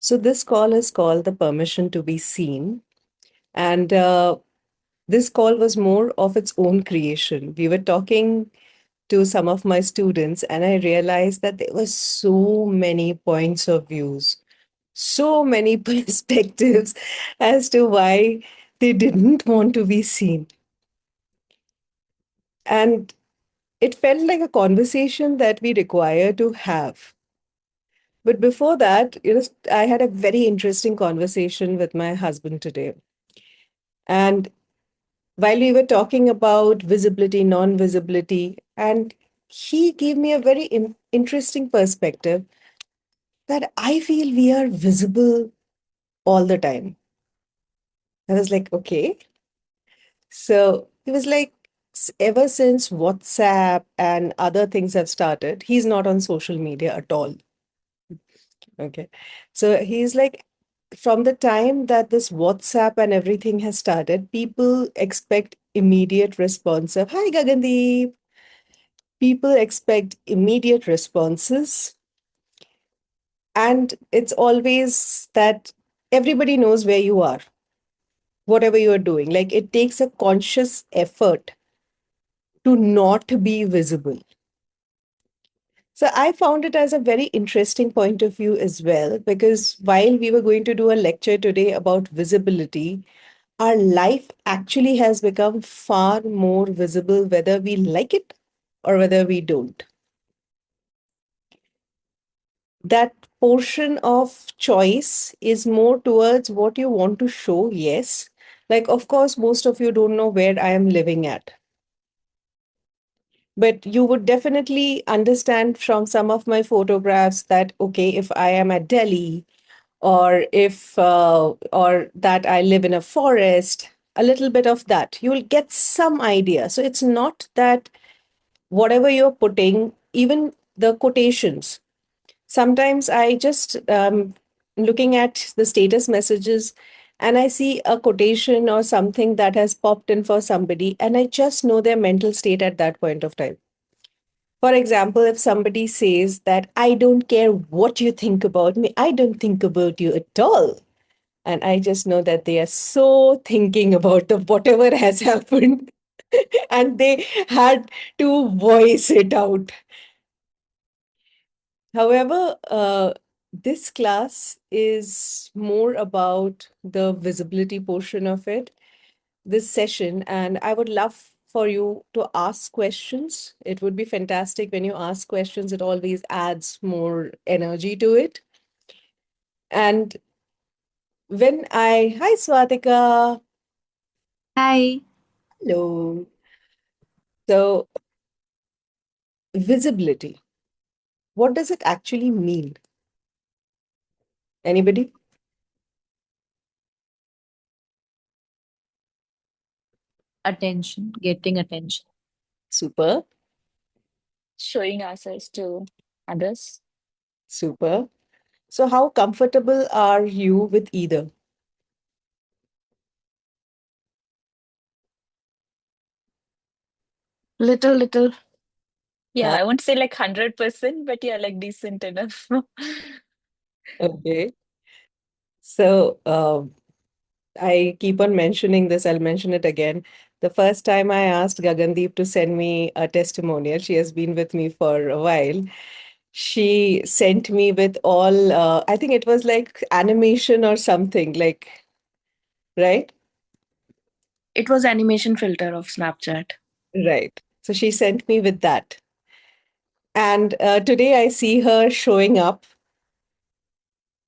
So, this call is called the permission to be seen. And this call was more of its own creation. We were talking to some of my students, and I realized that there were so many points of views, so many perspectives as to why they didn't want to be seen. And it felt like a conversation that we require to have. But before that, I had a very interesting conversation with my husband today. And while we were talking about visibility, non visibility, and he gave me a very interesting perspective that I feel we are visible all the time. I was like, okay. So he was like, ever since WhatsApp and other things have started, he's not on social media at all. Okay. So he's like, from the time that this WhatsApp and everything has started, people expect immediate response of, hi, Gagandeep. People expect immediate responses. And it's always that everybody knows where you are, whatever you are doing. Like it takes a conscious effort to not be visible. So I found it as a very interesting point of view as well, because while we were going to do a lecture today about visibility, our life actually has become far more visible, whether we like it or whether we don't. That portion of choice is more towards what you want to show, yes. Like, of course, most of you don't know where I am living at, but you would definitely understand from some of my photographs that, okay, if I am at Delhi, or that I live in a forest, a little bit of that, you will get some idea. So it's not that whatever you're putting, even the quotations, sometimes I just looking at the status messages and I see a quotation or something that has popped in for somebody, and I just know their mental state at that point of time. For example, if somebody says that I don't care what you think about me, I don't think about you at all. And I just know that they are so thinking about the whatever has happened and they had to voice it out. However, this class is more about the visibility portion of it, this session, and I would love for you to ask questions. It would be fantastic when you ask questions, it always adds more energy to it. And hi, Swatika. Hi. Hello. So, visibility, what does it actually mean? Anybody? Attention, getting attention. Super, Showing ourselves to others. super. So, how comfortable are you with either? Little, little. Yeah, Huh? I won't say like 100%, but yeah, like decent enough. Okay. So, I keep on mentioning this, I'll mention it again. The first time I asked Gagandeep to send me a testimonial, she has been with me for a while. She sent me with all, I think it was like animation or something, like, right? It was animation filter of Snapchat. Right. So she sent me with that. And today I see her showing up,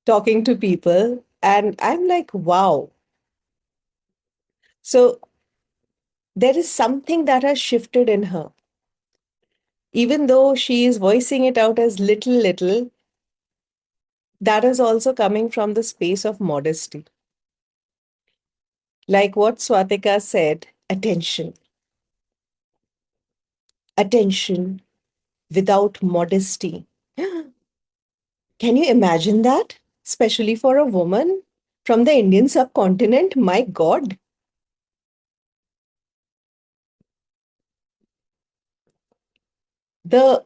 talking to people, and I'm like, wow. So there is something that has shifted in her. Even though she is voicing it out as little, little, that is also coming from the space of modesty. Like what Swatika said, attention, attention without modesty. Can you imagine that? Especially for a woman from the Indian subcontinent? My God. The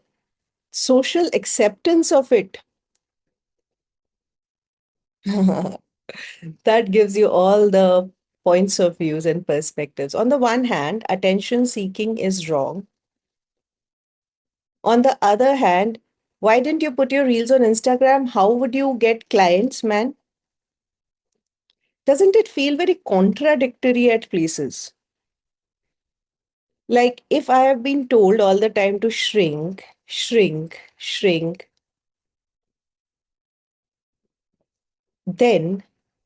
social acceptance of it That gives you all the points of views and perspectives. On the one hand, attention seeking is wrong. On the other hand, why didn't you put your reels on Instagram? How would you get clients, man? Doesn't it feel very contradictory at places? Like if I have been told all the time to shrink, shrink, shrink, then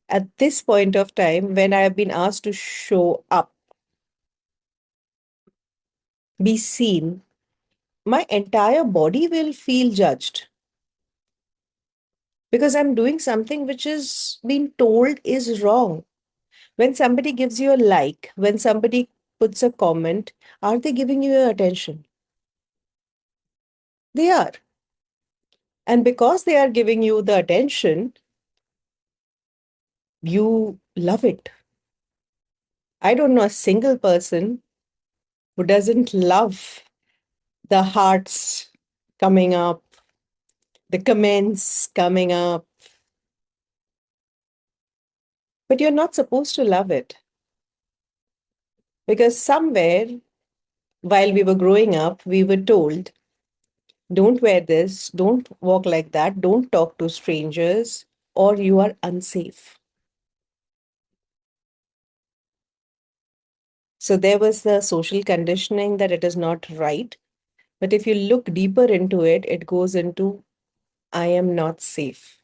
at this point of time, when I have been asked to show up, be seen, my entire body will feel judged because I'm doing something which is being told is wrong. When somebody gives you a like, when somebody puts a comment, are they giving you your attention? They are. And because they are giving you the attention, you love it. I don't know a single person who doesn't love the hearts coming up, the comments coming up, but you're not supposed to love it because somewhere while we were growing up, we were told, don't wear this, don't walk like that, don't talk to strangers, or you are unsafe. So there was the social conditioning that it is not right. But if you look deeper into it, it goes into I am not safe.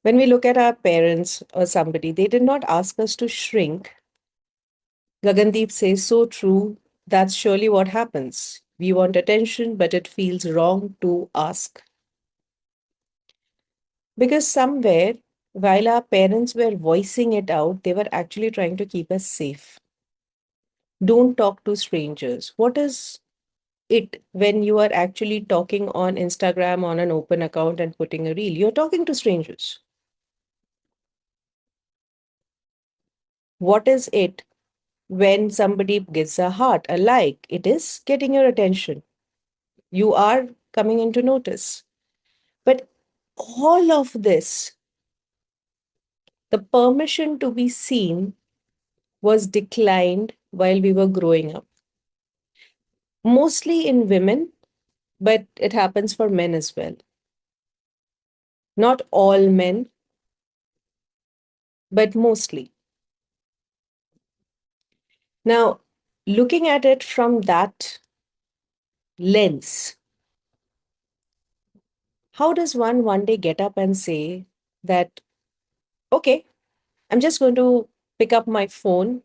When we look at our parents or somebody, they did not ask us to shrink. Gagandeep says, so true. That's surely what happens. We want attention, but it feels wrong to ask. Because somewhere, while our parents were voicing it out, they were actually trying to keep us safe. Don't talk to strangers. What is it when you are actually talking on Instagram on an open account and putting a reel? You're talking to strangers. What is it when somebody gives a heart, a like? It is getting your attention. You are coming into notice. But all of this, the permission to be seen was declined while we were growing up, mostly in women, but it happens for men as well. Not all men, but mostly. Now, looking at it from that lens, how does one day get up and say that, okay, I'm just going to pick up my phone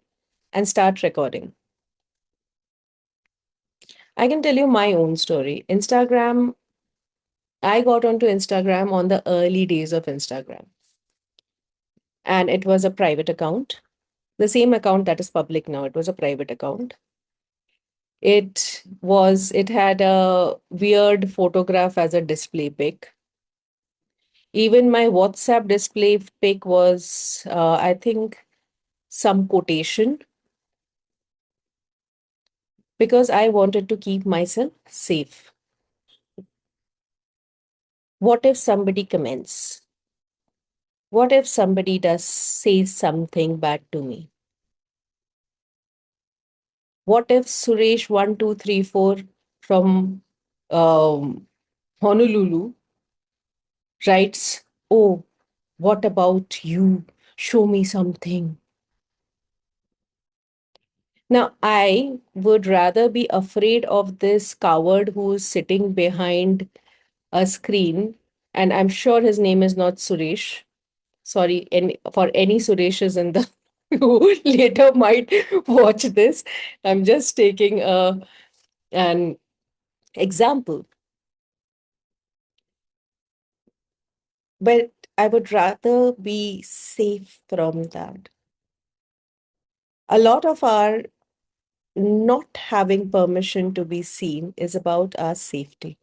and start recording? I can tell you my own story. Instagram, I got onto Instagram on the early days of Instagram, and it was a private account. The same account that is public now, it was a private account. It had a weird photograph as a display pic. Even my WhatsApp display pic was, I think, some quotation because I wanted to keep myself safe. What if somebody comments? What if somebody does say something bad to me? What if Suresh1234 from Honolulu writes, oh, what about you? Show me something. Now, I would rather be afraid of this coward who's sitting behind a screen, and I'm sure his name is not Suresh. Sorry, for any Sureshes in the who later might watch this. I'm just taking an example. But I would rather be safe from that. A lot of our not having permission to be seen is about our safety.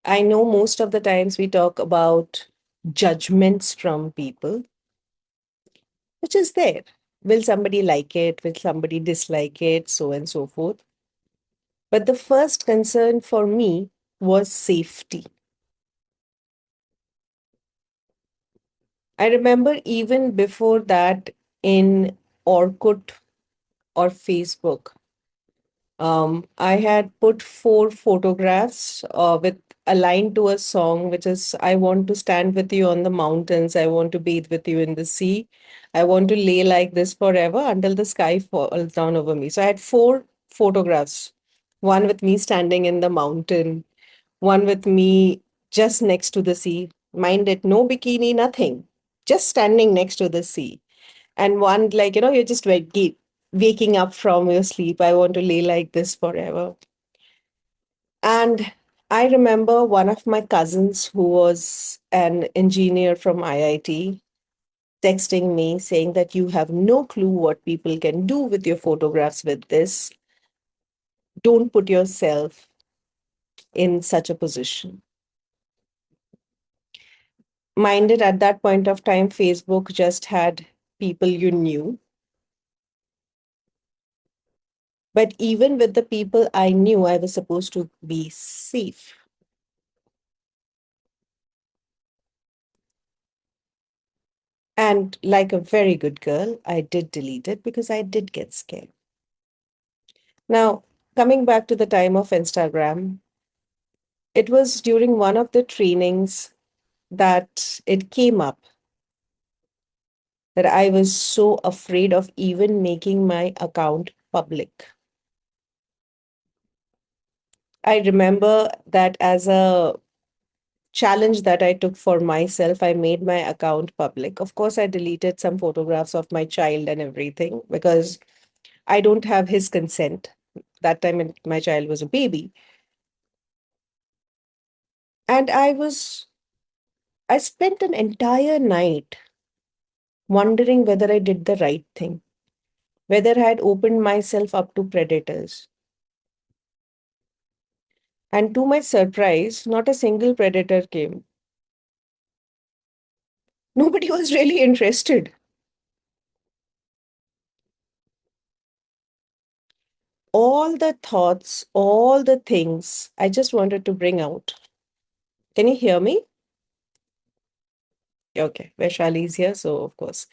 I know most of the times we talk about judgments from people, which is there. Will somebody like it? Will somebody dislike it? So and so forth. But the first concern for me was safety. I remember even before that in Orkut or Facebook, I had put four photographs with aligned to a song, which is I want to stand with you on the mountains. I want to bathe with you in the sea. I want to lay like this forever until the sky falls down over me. So I had four photographs, one with me standing in the mountain, one with me just next to the sea. Mind it, no bikini, nothing, just standing next to the sea. And one, like, you're just waking up from your sleep. I want to lay like this forever. And I remember one of my cousins who was an engineer from IIT texting me saying that you have no clue what people can do with your photographs with this. Don't put yourself in such a position. Mind it, at that point of time, Facebook just had people you knew. But even with the people I knew, I was supposed to be safe. And like a very good girl, I did delete it because I did get scared. Now, coming back to the time of Instagram, it was during one of the trainings that it came up that I was so afraid of even making my account public. I remember that as a challenge that I took for myself, I made my account public. Of course, I deleted some photographs of my child and everything because I don't have his consent. That time my child was a baby. And I spent an entire night wondering whether I did the right thing, whether I had opened myself up to predators. And to my surprise, not a single predator came. Nobody was really interested. All the thoughts, all the things I just wanted to bring out. Can you hear me? Okay, Vaishali is here, so of course.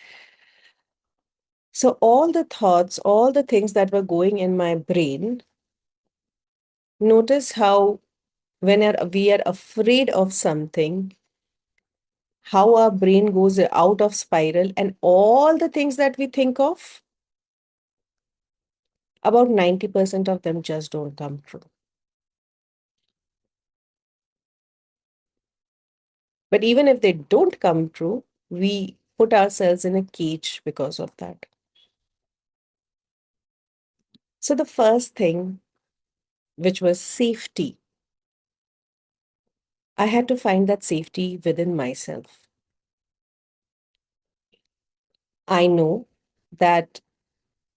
So, all the thoughts, all the things that were going in my brain, notice how we are afraid of something, how our brain goes out of spiral, and all the things that we think of, about 90% of them just don't come true. But even if they don't come true, we put ourselves in a cage because of that. So, the first thing, which was safety, I had to find that safety within myself. I know that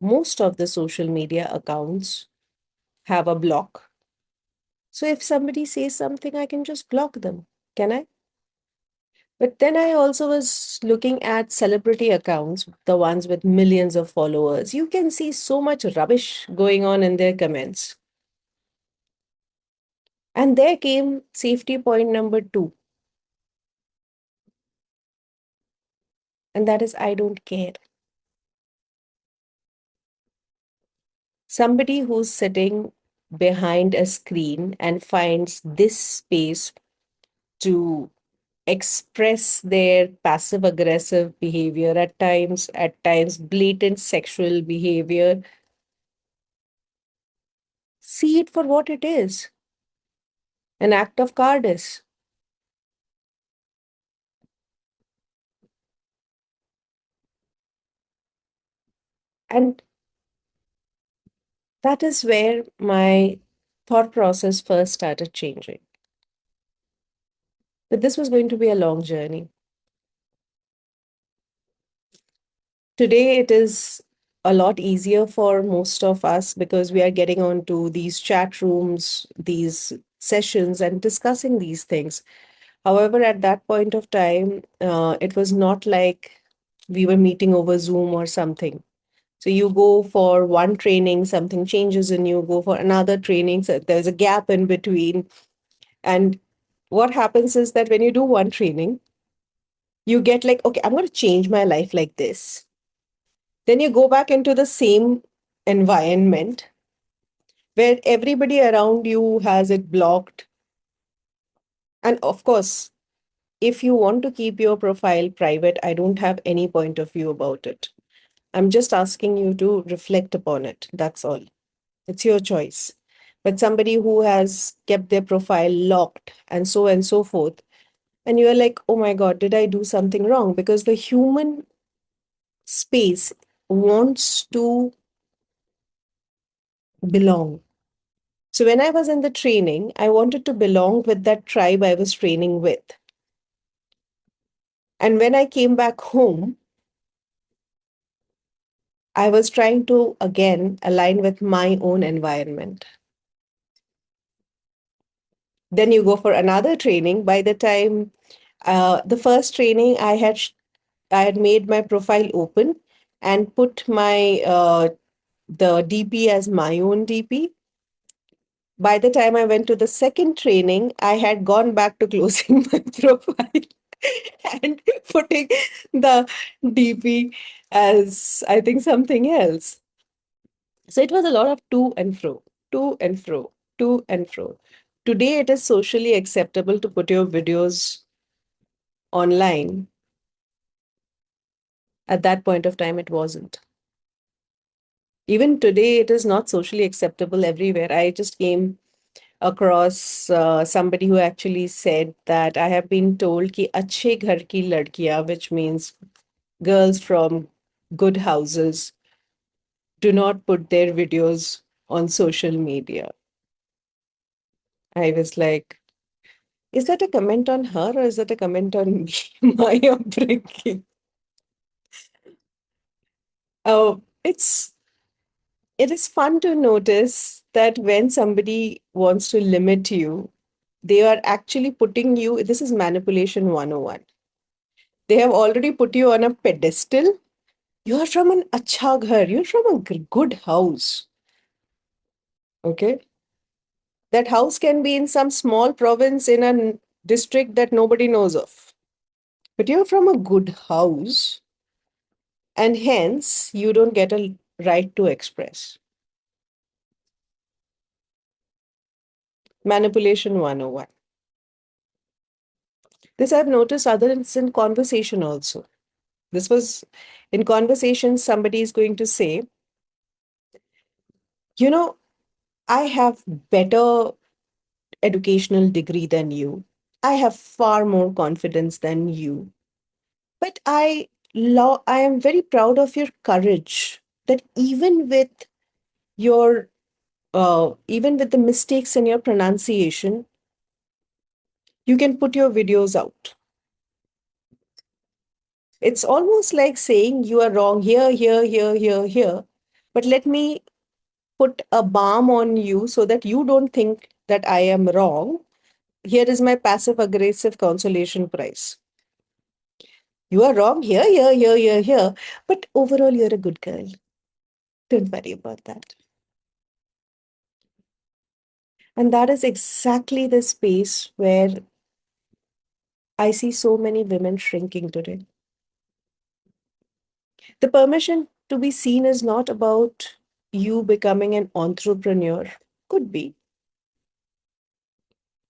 most of the social media accounts have a block. So if somebody says something, I can just block them. Can I? But then I also was looking at celebrity accounts, the ones with millions of followers. You can see so much rubbish going on in their comments. And there came safety point number two. And that is, I don't care. Somebody who's sitting behind a screen and finds this space to express their passive aggressive behavior at times blatant sexual behavior, see it for what it is, an act of cowardice. And that is where my thought process first started changing. But this was going to be a long journey. Today, it is a lot easier for most of us because we are getting onto these chat rooms, these sessions, and discussing these things. However, at that point of time, it was not like we were meeting over Zoom or something. So you go for one training, something changes, and you go for another training. So there's a gap in between. And what happens is that when you do one training, you get like, okay, I'm going to change my life like this. Then you go back into the same environment where everybody around you has it blocked. And of course, if you want to keep your profile private, I don't have any point of view about it. I'm just asking you to reflect upon it. That's all. It's your choice. But somebody who has kept their profile locked and so forth, and you're like, oh my God, did I do something wrong? Because the human space wants to belong. So when I was in the training, I wanted to belong with that tribe I was training with. And when I came back home, I was trying to again align with my own environment. Then you go for another training. By the time the first training, I had made my profile open and put my the DP as my own DP. By the time I went to the second training, I had gone back to closing my profile and putting the DP as, I think, something else. So it was a lot of to and fro, to and fro, to and fro. Today, it is socially acceptable to put your videos online. At that point of time, it wasn't. Even today, it is not socially acceptable everywhere. I just came across somebody who actually said that I have been told ki अच्छे घर की लड़कियां, which means girls from good houses, do not put their videos on social media. I was like, is that a comment on her or is that a comment on me, my upbringing? Oh, it is fun to notice that when somebody wants to limit you, they are actually putting you, this is manipulation 101. They have already put you on a pedestal. You're from an acha ghar, you're from a good house. Okay. That house can be in some small province in a district that nobody knows of. But you're from a good house, and hence you don't get a right to express. Manipulation 101. This I've noticed other in conversation also. This was in conversation, somebody is going to say, you know, I have better educational degree than you. I have far more confidence than you. But I am very proud of your courage that even with the mistakes in your pronunciation, you can put your videos out. It's almost like saying you are wrong here, here, here, here, here. But let me put a balm on you so that you don't think that I am wrong. Here is my passive aggressive consolation prize. You are wrong here, here, here, here, here. But overall, you're a good girl. Don't worry about that. And that is exactly the space where I see so many women shrinking today. The permission to be seen is not about you becoming an entrepreneur. Could be,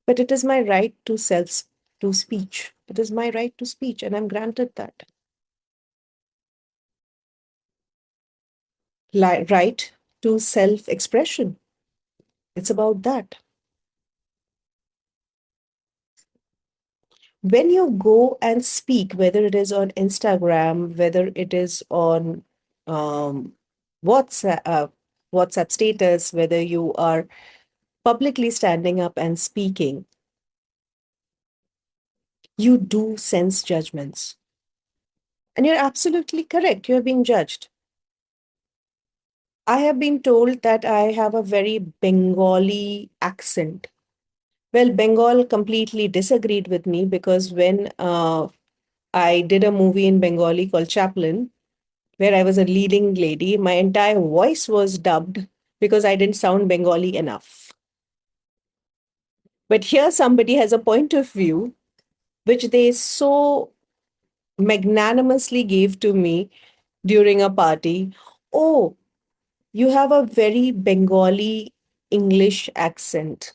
but it is my right to speech. It is my right to speech, and I'm granted that. Right to self-expression. It's about that. When you go and speak, whether it is on Instagram, whether it is on um, WhatsApp, WhatsApp status, whether you are publicly standing up and speaking, you do sense judgments. And you're absolutely correct. You're being judged. I have been told that I have a very Bengali accent. Well, Bengal completely disagreed with me because when I did a movie in Bengali called Chaplin, where I was a leading lady, my entire voice was dubbed because I didn't sound Bengali enough. But here somebody has a point of view which they so magnanimously gave to me during a party. Oh, you have a very Bengali English accent.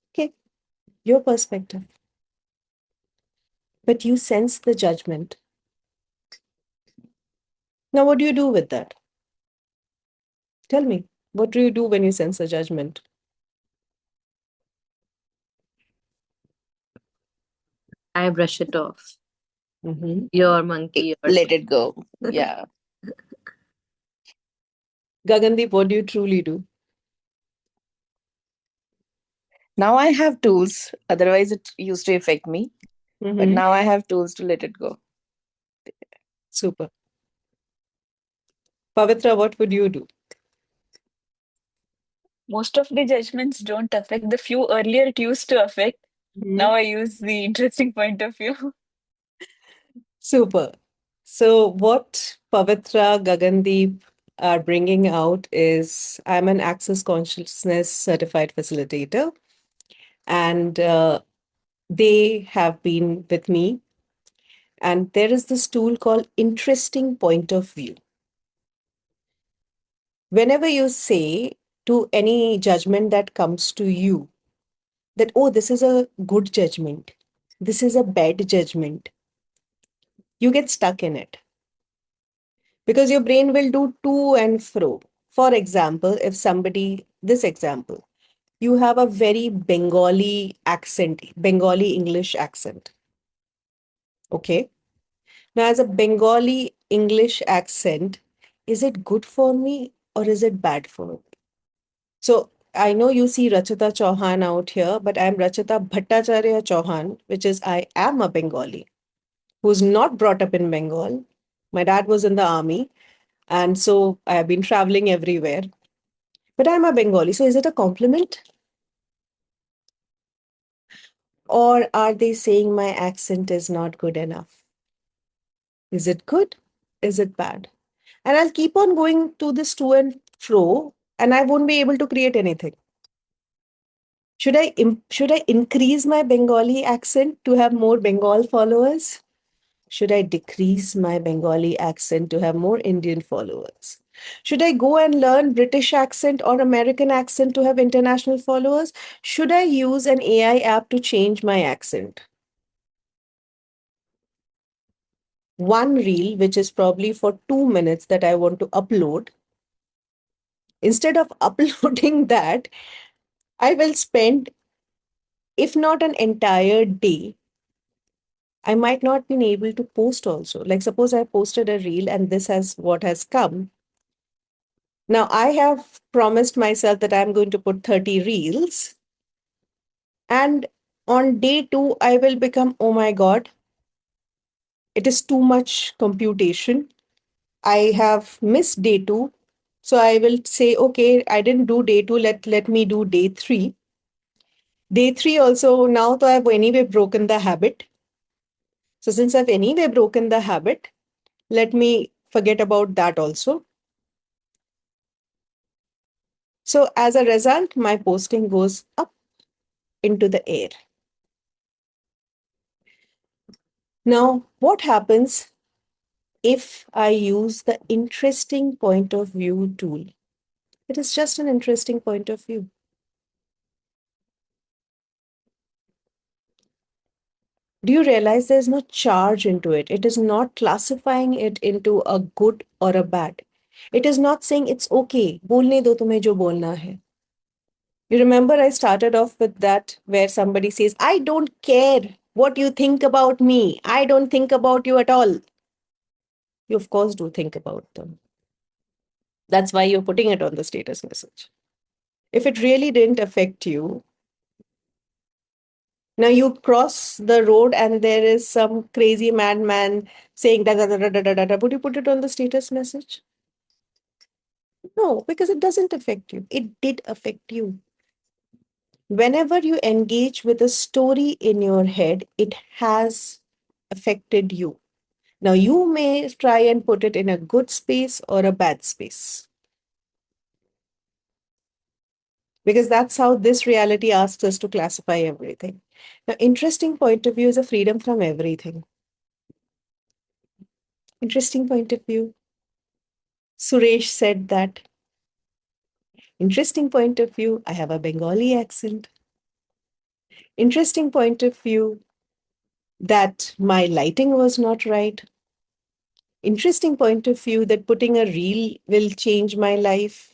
Okay, your perspective. But you sense the judgment. Now, what do you do with that? Tell me, what do you do when you sense a judgment? I brush it off. Mhm. Your monkey, your Let it go. Yeah. Gagandeep, what do you truly do? Now I have tools. Otherwise, it used to affect me. But Mhm. now I have tools to let it go. Super. Pavitra, what would you do? Most of the judgments don't affect. The few earlier it used to affect. Now Mhm. I use the interesting point of view. Super. So, what Pavitra, Gagandeep are bringing out is I'm an Access Consciousness certified facilitator, and they have been with me. And there is this tool called Interesting Point of View. Whenever you say to any judgment that comes to you that, oh, this is a good judgment, this is a bad judgment, you get stuck in it because your brain will do to and fro. For example, if somebody, this example, you have a very Bengali accent, Bengali English accent. Okay. Now, as a Bengali English accent, is it good for me or is it bad for me? So I know you see Rachita Chauhan out here, but I'm Rachita Bhattacharya Chauhan, which is I am a Bengali who's not brought up in Bengal. My dad was in the army, and so I have been traveling everywhere. But I'm a Bengali, so is it a compliment? Or are they saying my accent is not good enough? Is it good? Is it bad? And I'll keep on going to this to and fro, and I won't be able to create anything. Should I increase my Bengali accent to have more Bengal followers? Should I decrease my Bengali accent to have more Indian followers? Should I go and learn British accent or American accent to have international followers? Should I use an AI app to change my accent? One reel, which is probably for 2 minutes that I want to upload, instead of uploading that, I will spend, if not an entire day, I might not been able to post also. Like suppose I posted a reel and this has what has come. Now I have promised myself that I'm going to put 30 reels, and on day 2 I will become, oh my god, it is too much computation. I have missed day 2. So I will say, okay, I didn't do day 2, let me do day 3. Day 3 also, now to I've anyway broken the habit. So since I've anyway broken the habit, let me forget about that also. So as a result, my posting goes up into the air. Now, what happens if I use the interesting point of view tool? It is just an interesting point of view. Do you realize there's no charge into it? It is not classifying it into a good or a bad. It is not saying it's okay. बोलने दो तुम्हें जो बोलना है. You remember I started off with that where somebody says, I don't care what you think about me. I don't think about you at all. You, of course, do think about them. That's why you're putting it on the status message. If it really didn't affect you, now you cross the road and there is some crazy madman saying da da da da da da da, da. Would you put it on the status message? No, because it doesn't affect you. It did affect you. Whenever you engage with a story in your head, it has affected you. Now, you may try and put it in a good space or a bad space. because that's how this reality asks us to classify everything. Now, interesting point of view is a freedom from everything. Interesting point of view. Suresh said that. Interesting point of view. I have a Bengali accent. Interesting point of view that my lighting was not right. Interesting point of view that putting a reel will change my life.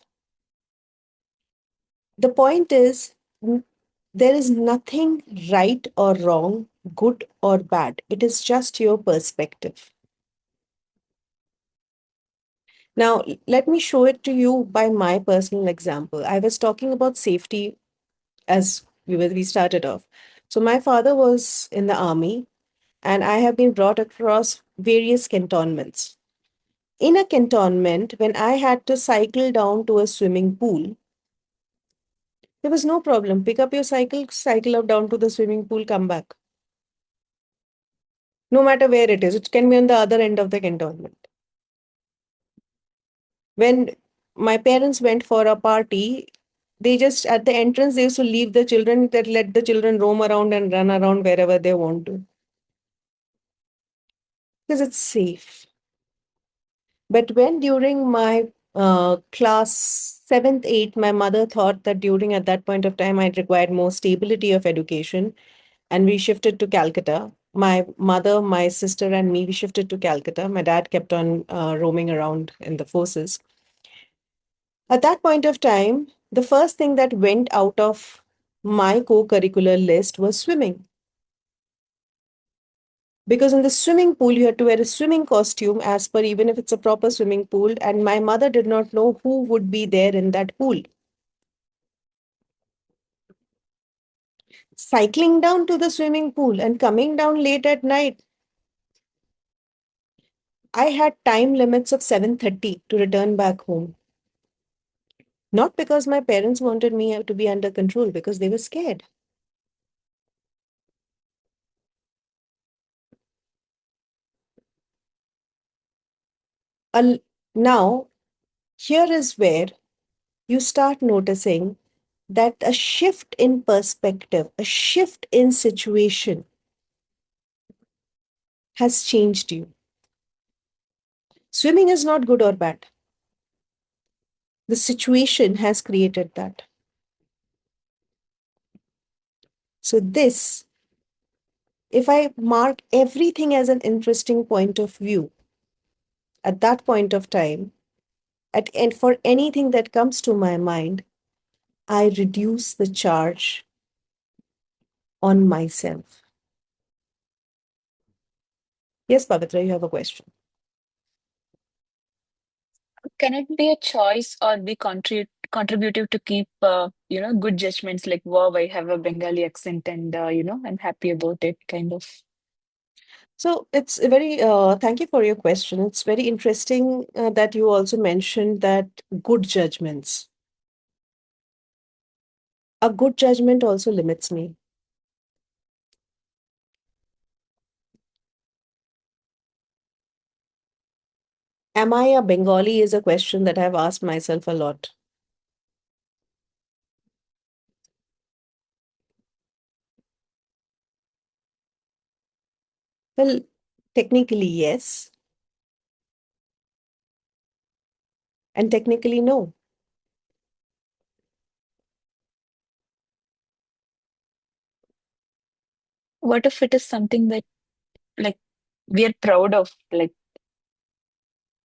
The point is, there is nothing right or wrong, good or bad. It is just your perspective. Now, let me show it to you by my personal example. I was talking about safety as we started off. So, my father was in the army, and I have been brought across various cantonments. In a cantonment, when I had to cycle down to a swimming pool, there was no problem. Pick up your cycle, cycle up down to the swimming pool, come back. No matter where it is, it can be on the other end of the cantonment. When my parents went for a party, they just at the entrance they used to leave the children, that let the children roam around and run around wherever they want to, because it's safe. But when during my class 7th, 8th, my mother thought that during at that point of time I required more stability of education, and we shifted to Calcutta. My mother, my sister, and me, we shifted to Calcutta. My dad kept on roaming around in the forces. At that point of time, the first thing that went out of my co curricular list was swimming. Because in the swimming pool, you had to wear a swimming costume as per, even if it's a proper swimming pool. And my mother did not know who would be there in that pool. Cycling down to the swimming pool and coming down late at night, I had time limits of 7:30 to return back home. Not because my parents wanted me to be under control, because they were scared. Now, here is where you start noticing that a shift in perspective, a shift in situation has changed you. Swimming is not good or bad. The situation has created that. So, this, if I mark everything as an interesting point of view at that point of time, and for anything that comes to my mind, I reduce the charge on myself. Yes, Pavitra, you have a question. Can it be a choice or be contributive to keep good judgments like, wow, I have a Bengali accent and I'm happy about it, kind of. So it's a very, thank you for your question. It's very interesting that you also mentioned that good judgments. A good judgment also limits me. Am I a Bengali is a question that I've asked myself a lot. Well, technically, yes, and technically, no. What if it is something that like we are proud of, like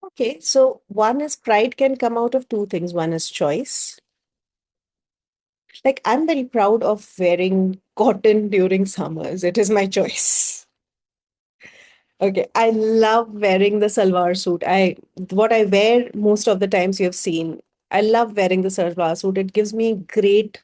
Okay, so one is pride can come out of two things. One is choice. Like, I'm very proud of wearing cotton during summers. It is my choice. Okay, I love wearing the salwar suit. What I wear most of the times you have seen. I love wearing the salwar suit. It gives me great.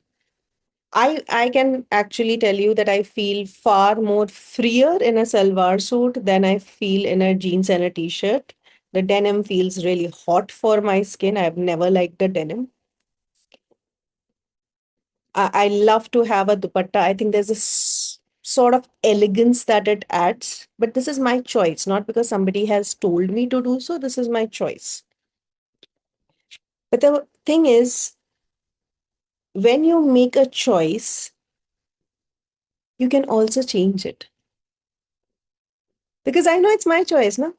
I can actually tell you that I feel far more freer in a salwar suit than I feel in a jeans and a t-shirt. The denim feels really hot for my skin. I've never liked the denim. I love to have a dupatta. I think there's a sort of elegance that it adds, but this is my choice, not because somebody has told me to do so. This is my choice. But the thing is, when you make a choice, you can also change it. Because I know it's my choice, no?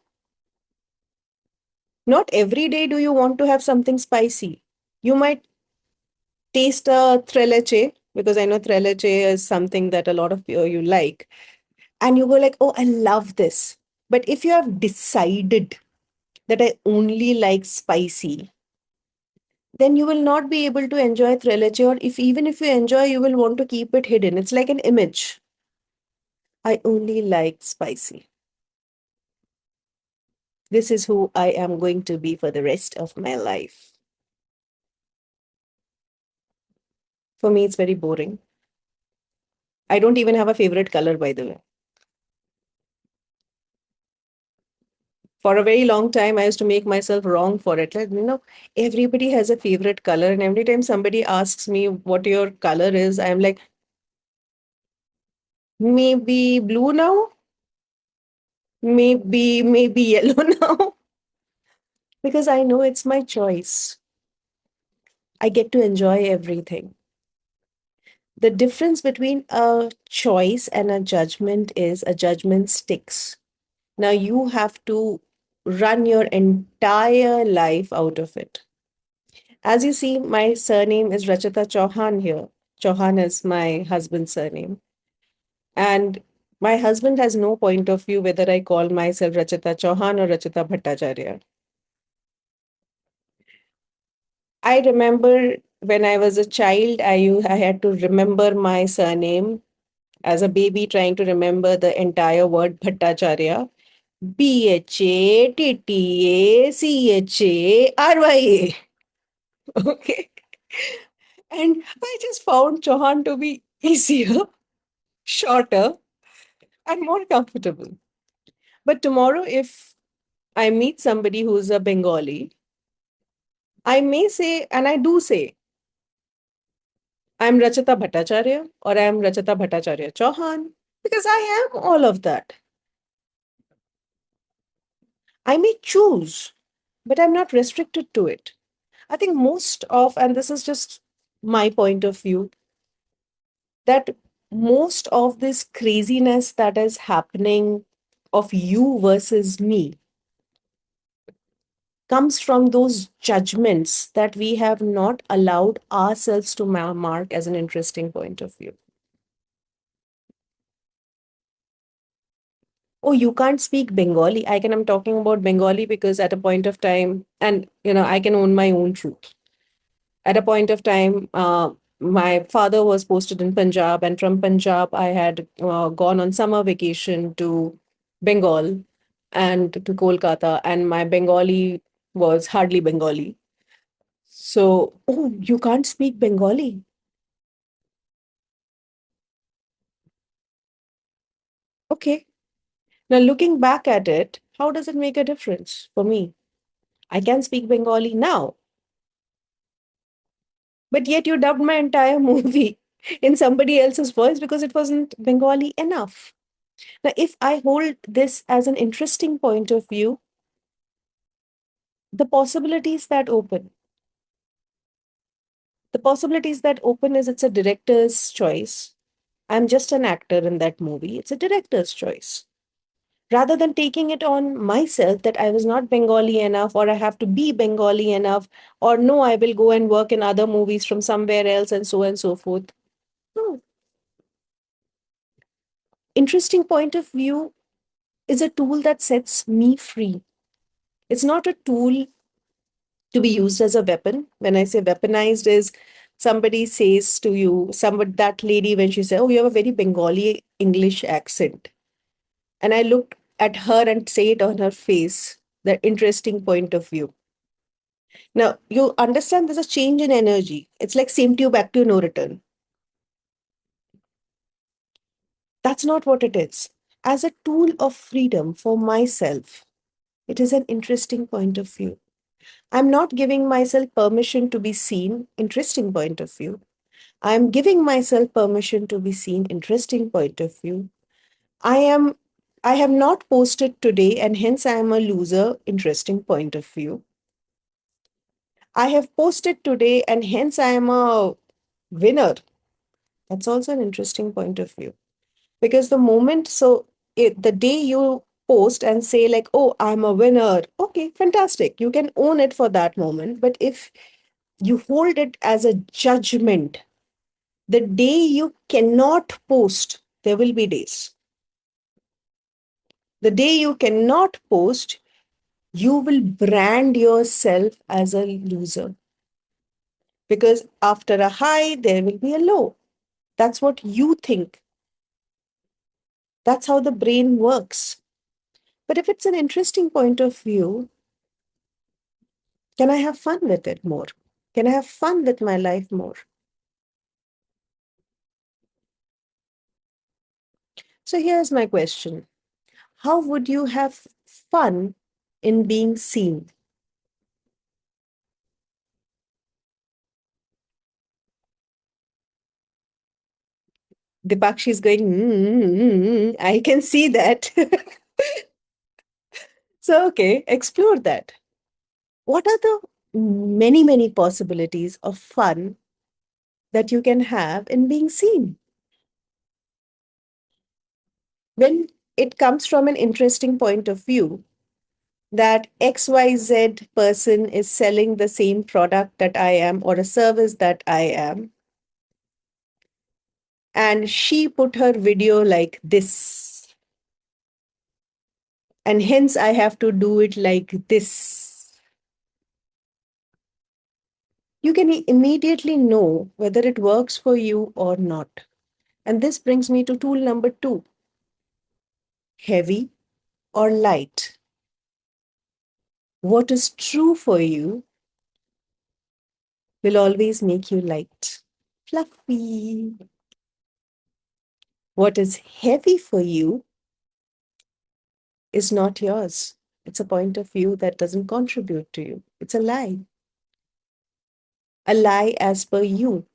Not every day do you want to have something spicy. You might taste a treleche, because I know treleche is something that a lot of you like, and you go like, oh, I love this. But if you have decided that I only like spicy, then you will not be able to enjoy treleche, or if even if you enjoy, you will want to keep it hidden. It's like an image. I only like spicy. This is who I am going to be for the rest of my life. For me, it's very boring. I don't even have a favorite color, by the way. For a very long time, I used to make myself wrong for it. Like, everybody has a favorite color, and every time somebody asks me what your color is, I'm like, maybe blue now, maybe yellow now, because I know it's my choice. I get to enjoy everything. The difference between a choice and a judgment is a judgment sticks. Now you have to run your entire life out of it. As you see, my surname is Rachita Chauhan here. Chauhan is my husband's surname. And my husband has no point of view whether I call myself Rachita Chauhan or Rachita Bhattacharya. I remember when I was a child, I had to remember my surname as a baby, trying to remember the entire word Bhattacharya. Bhattacharya. Okay. And I just found Chauhan to be easier, shorter, and more comfortable. But tomorrow, if I meet somebody who's a Bengali, I may say, and I do say, I'm Rachita Bhattacharya or I'm Rachita Bhattacharya Chauhan, because I am all of that. I may choose, but I'm not restricted to it. I think most of, and this is just my point of view, that most of this craziness that is happening of you versus me comes from those judgments that we have not allowed ourselves to mark as an interesting point of view. Oh, you can't speak Bengali. I'm talking about Bengali because at a point of time, and I can own my own truth. At a point of time, my father was posted in Punjab, and from Punjab, I had gone on summer vacation to Bengal and to Kolkata, and my Bengali was hardly Bengali. So, oh, you can't speak Bengali. Okay. Now, looking back at it, how does it make a difference for me? I can speak Bengali now, but yet you dubbed my entire movie in somebody else's voice because it wasn't Bengali enough. Now, if I hold this as an interesting point of view, the possibilities that open, is it's a director's choice. I'm just an actor in that movie. It's a director's choice. Rather than taking it on myself that I was not Bengali enough, or I have to be Bengali enough, or no, I will go and work in other movies from somewhere else, and so forth. No. Interesting point of view is a tool that sets me free. It's not a tool to be used as a weapon. When I say weaponized, is somebody says to you, somebody, that lady, when she said, oh, you have a very Bengali English accent. And I looked at her and say it on her face, the interesting point of view. Now, you understand there's a change in energy. It's like same to you, back to you, no return. That's not what it is. As a tool of freedom for myself, it is an interesting point of view. I'm not giving myself permission to be seen, interesting point of view. I'm giving myself permission to be seen, interesting point of view. I have not posted today and hence I am a loser, interesting point of view. I have posted today and hence I am a Winner. That's also an interesting point of view. Because the moment, the day you post and say, like, oh, I'm a winner, okay, fantastic. You can own it for that moment. But if you hold it as a judgment, the day you cannot post, there will be days. The day you cannot post, you will brand yourself as a loser. Because after a high, there will be a low. That's what you think. That's how the brain works. But if it's an interesting point of view, can I have fun with it more? Can I have fun with my life more? So here's my question. How would you have fun in being seen? Dipakshi is going, I can see that. So, okay, explore that. What are the many, many possibilities of fun that you can have in being seen? When it comes from an interesting point of view, that XYZ person is selling the same product that I am or a service that I am, and she put her video like this, and hence I have to do it like this. You can immediately know whether it works for you or not. And this brings me to tool number 2, heavy or light. What is true for you will always make you light, fluffy. What is heavy for you is not yours. It's a point of view that doesn't contribute to you. It's a lie. A lie as per you.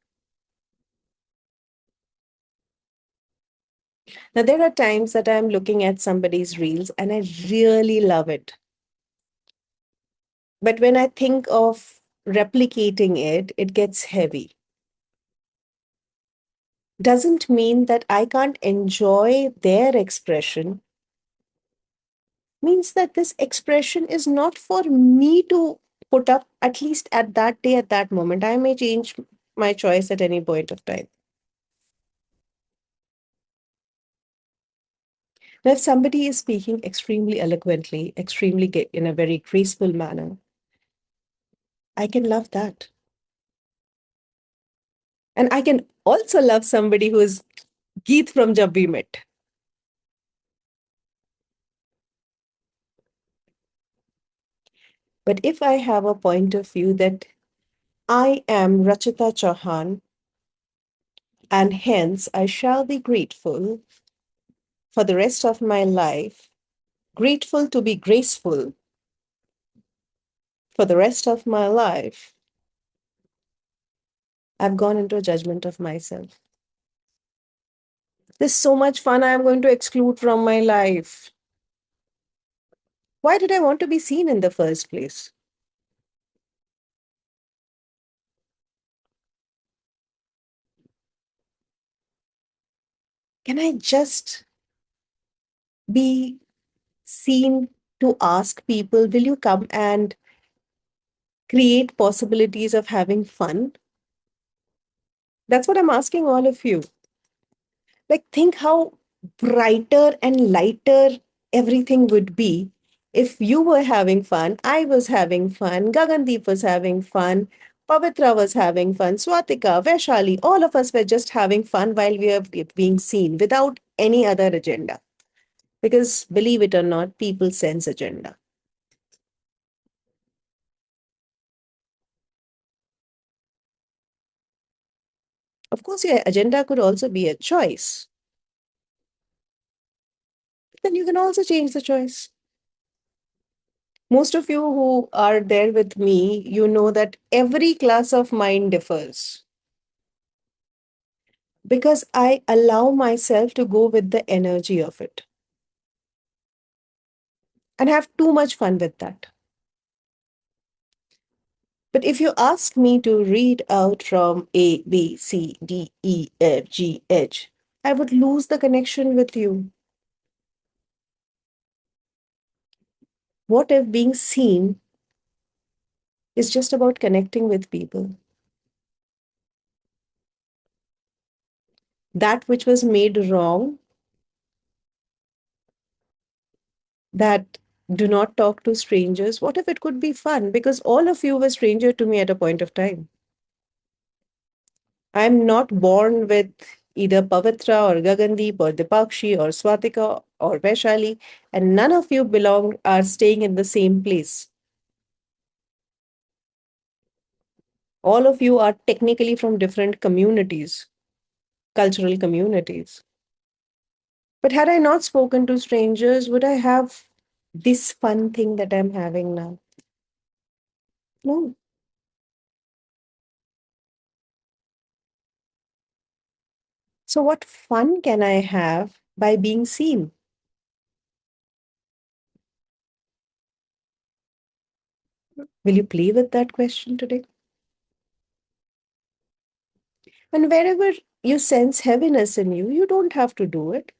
Now, there are times that I'm looking at somebody's reels and I really love it. But when I think of replicating it, it gets heavy. Doesn't mean that I can't enjoy their expression. Means that this expression is not for me to put up, at least at that day, at that moment. I may change my choice at any point of time. Now, if somebody is speaking extremely eloquently, in a very graceful manner, I can love that. And I can also love somebody who is Geet from Jab We Met. But if I have a point of view that I am Rachita Chauhan, and hence I shall be grateful for the rest of my life, grateful to be graceful for the rest of my life, I've gone into a judgment of myself. There's so much fun I am going to exclude from my life. Why did I want to be seen in the first place? Can I just be seen to ask people, will you come and create possibilities of having fun? That's what I'm asking all of you. Like, think how brighter and lighter everything would be if you were having fun, I was having fun, Gagandeep was having fun, Pavitra was having fun, Swatika, Vaishali, all of us were just having fun while we are being seen without any other agenda. Because believe it or not, people sense agenda. Of course, your agenda could also be a choice. Then you can also change the choice. Most of you who are there with me, you know that every class of mind differs because I allow myself to go with the energy of it and have too much fun with that. But if you ask me to read out from A, B, C, D, E, F, G, H, I would lose the connection with you. What if being seen is just about connecting with people? That which was made wrong, that do not talk to strangers, what if it could be fun? Because all of you were stranger to me at a point of time. I'm not born with either Pavitra or Gagandeep or Dipakshi or Swatika or Vaishali, and none of you are staying in the same place. All of you are technically from different communities, cultural communities. But had I not spoken to strangers, would I have this fun thing that I'm having now? No. So, what fun can I have by being seen? Will you play with that question today? And wherever you sense heaviness in you, you don't have to do it.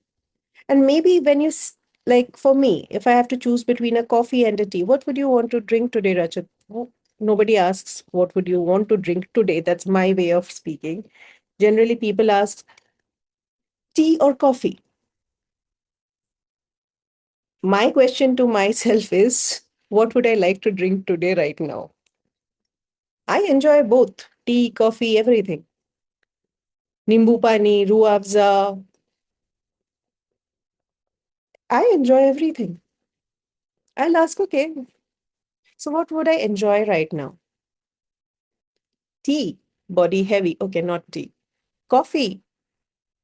And maybe when like for me, if I have to choose between a coffee and a tea, what would you want to drink today, Rachit? Nobody asks, what would you want to drink today? That's my way of speaking. Generally, people ask, tea or coffee? My question to myself is, what would I like to drink today, right now? I enjoy both tea, coffee, everything. Nimbu pani, ruh afza. I enjoy everything. I'll ask, okay, so what would I enjoy right now? Tea, body heavy. Okay, not tea. Coffee.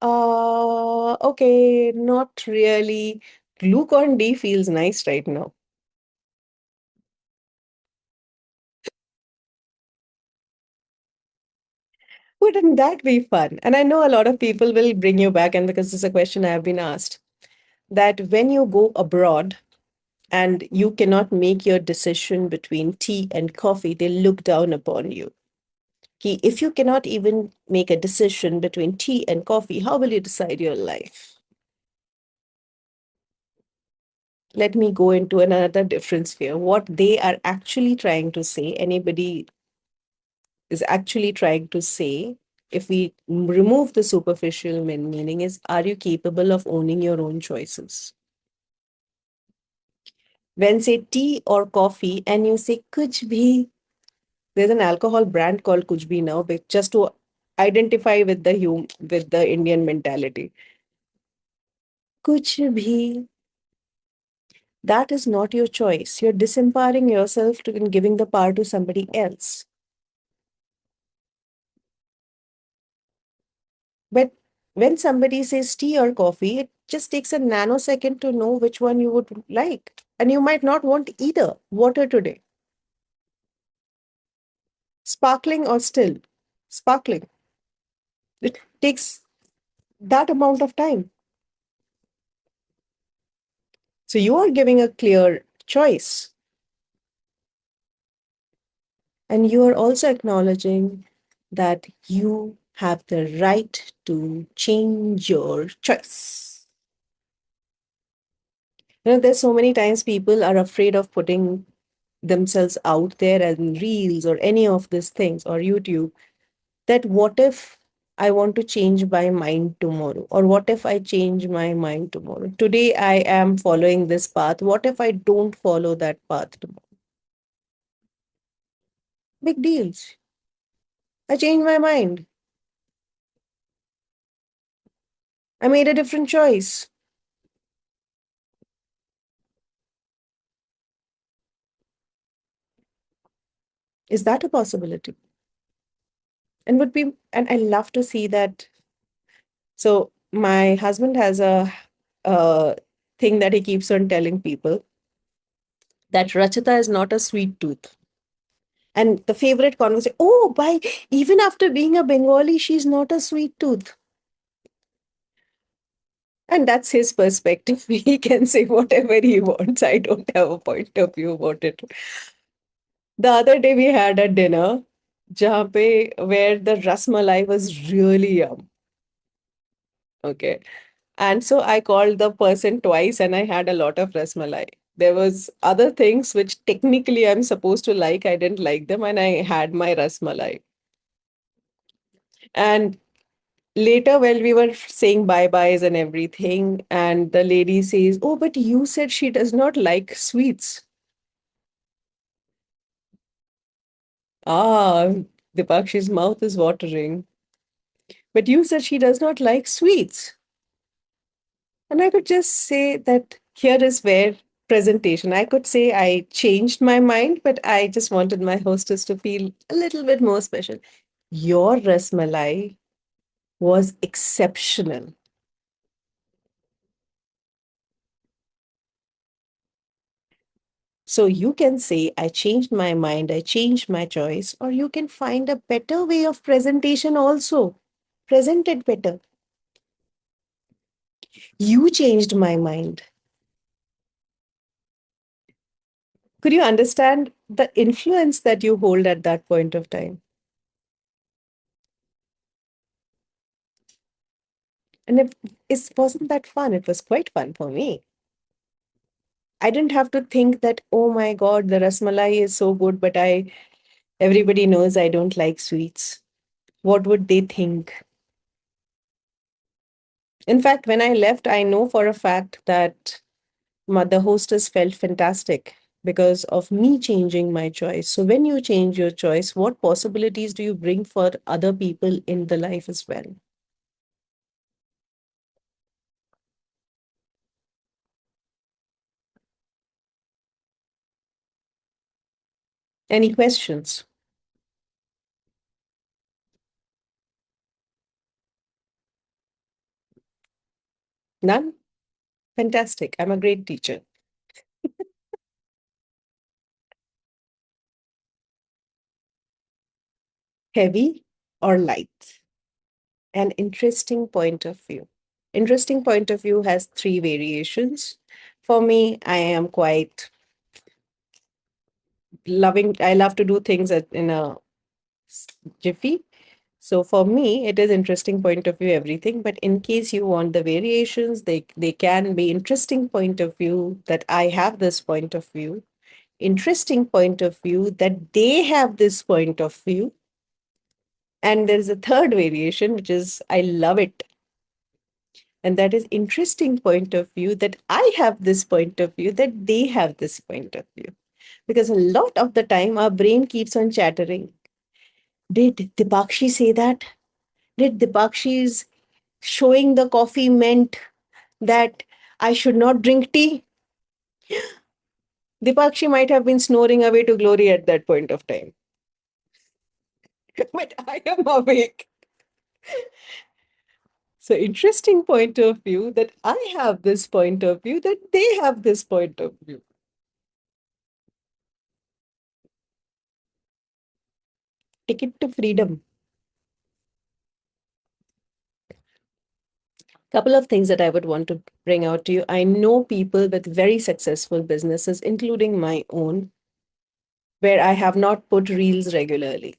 Okay, not really. Glucon D feels nice right now. Wouldn't that be fun? And I know a lot of people will bring you back, and because this is a question I have been asked, that when you go abroad and you cannot make your decision between tea and coffee, they look down upon you. If you cannot even make a decision between tea and coffee, how will you decide your life? Let me go into another different sphere. What they are actually trying to say, anybody is actually trying to say, if we remove the superficial meaning, is, are you capable of owning your own choices? When say tea or coffee and you say kuch bhi, there's an alcohol brand called kuch bhi now, but just to identify with with the Indian mentality. Kuch bhi, that is not your choice. You're disempowering yourself to giving the power to somebody else. But when somebody says tea or coffee, it just takes a nanosecond to know which one you would like. And you might not want either. Water today, sparkling or still? Sparkling. It takes that amount of time. So you are giving a clear choice. And you are also acknowledging that you have the right to change your choice. There's so many times people are afraid of putting themselves out there and reels or any of these things or YouTube, that what if I want to change my mind tomorrow? Or what if I change my mind tomorrow? Today I am following this path. What if I don't follow that path tomorrow? Big deals. I changed my mind. I made a different choice. Is that a possibility? And I love to see that. So my husband has a thing that he keeps on telling people, that Rachita is not a sweet tooth. And the favorite conversation, oh, by even after being a Bengali, she's not a sweet tooth. And that's his perspective. He can say whatever he wants. I don't have a point of view about it. The other day we had a dinner where the rasmalai was really yum. Okay. And so I called the person twice and I had a lot of rasmalai. There was other things which technically I'm supposed to like. I didn't like them and I had my rasmalai. And later, when we were saying bye-byes and everything, and the lady says, "Oh, but you said she does not like sweets." Ah, Dipakshi's mouth is watering. But you said she does not like sweets. And I could just say that here is where presentation. I could say I changed my mind, but I just wanted my hostess to feel a little bit more special. Your rasmalai was exceptional. So you can say, I changed my mind, I changed my choice, or you can find a better way of presentation also. Present it better. You changed my mind. Could you understand the influence that you hold at that point of time? And it wasn't that fun. It was quite fun for me. I didn't have to think that, oh my God, the rasmalai is so good, but everybody knows I don't like sweets. What would they think? In fact, when I left, I know for a fact that the hostess felt fantastic because of me changing my choice. So when you change your choice, what possibilities do you bring for other people in the life as well? Any questions? None? Fantastic. I'm a great teacher. Heavy or light? An interesting point of view. Interesting point of view has three variations. For me, I am quite loving, I love to do things in a jiffy. So for me, it is interesting point of view, everything. But in case you want the variations, they can be interesting point of view that I have this point of view, interesting point of view that they have this point of view. And there's a third variation, which is I love it. And that is interesting point of view that I have this point of view, that they have this point of view. Because a lot of the time our brain keeps on chattering. Did Dipakshi say that? Did Dipakshi's showing the coffee meant that I should not drink tea? Dipakshi might have been snoring away to glory at that point of time. But I am awake. So interesting point of view that I have this point of view, that they have this point of view. Ticket to freedom. Couple of things that I would want to bring out to you. I know people with very successful businesses, including my own, where I have not put reels regularly.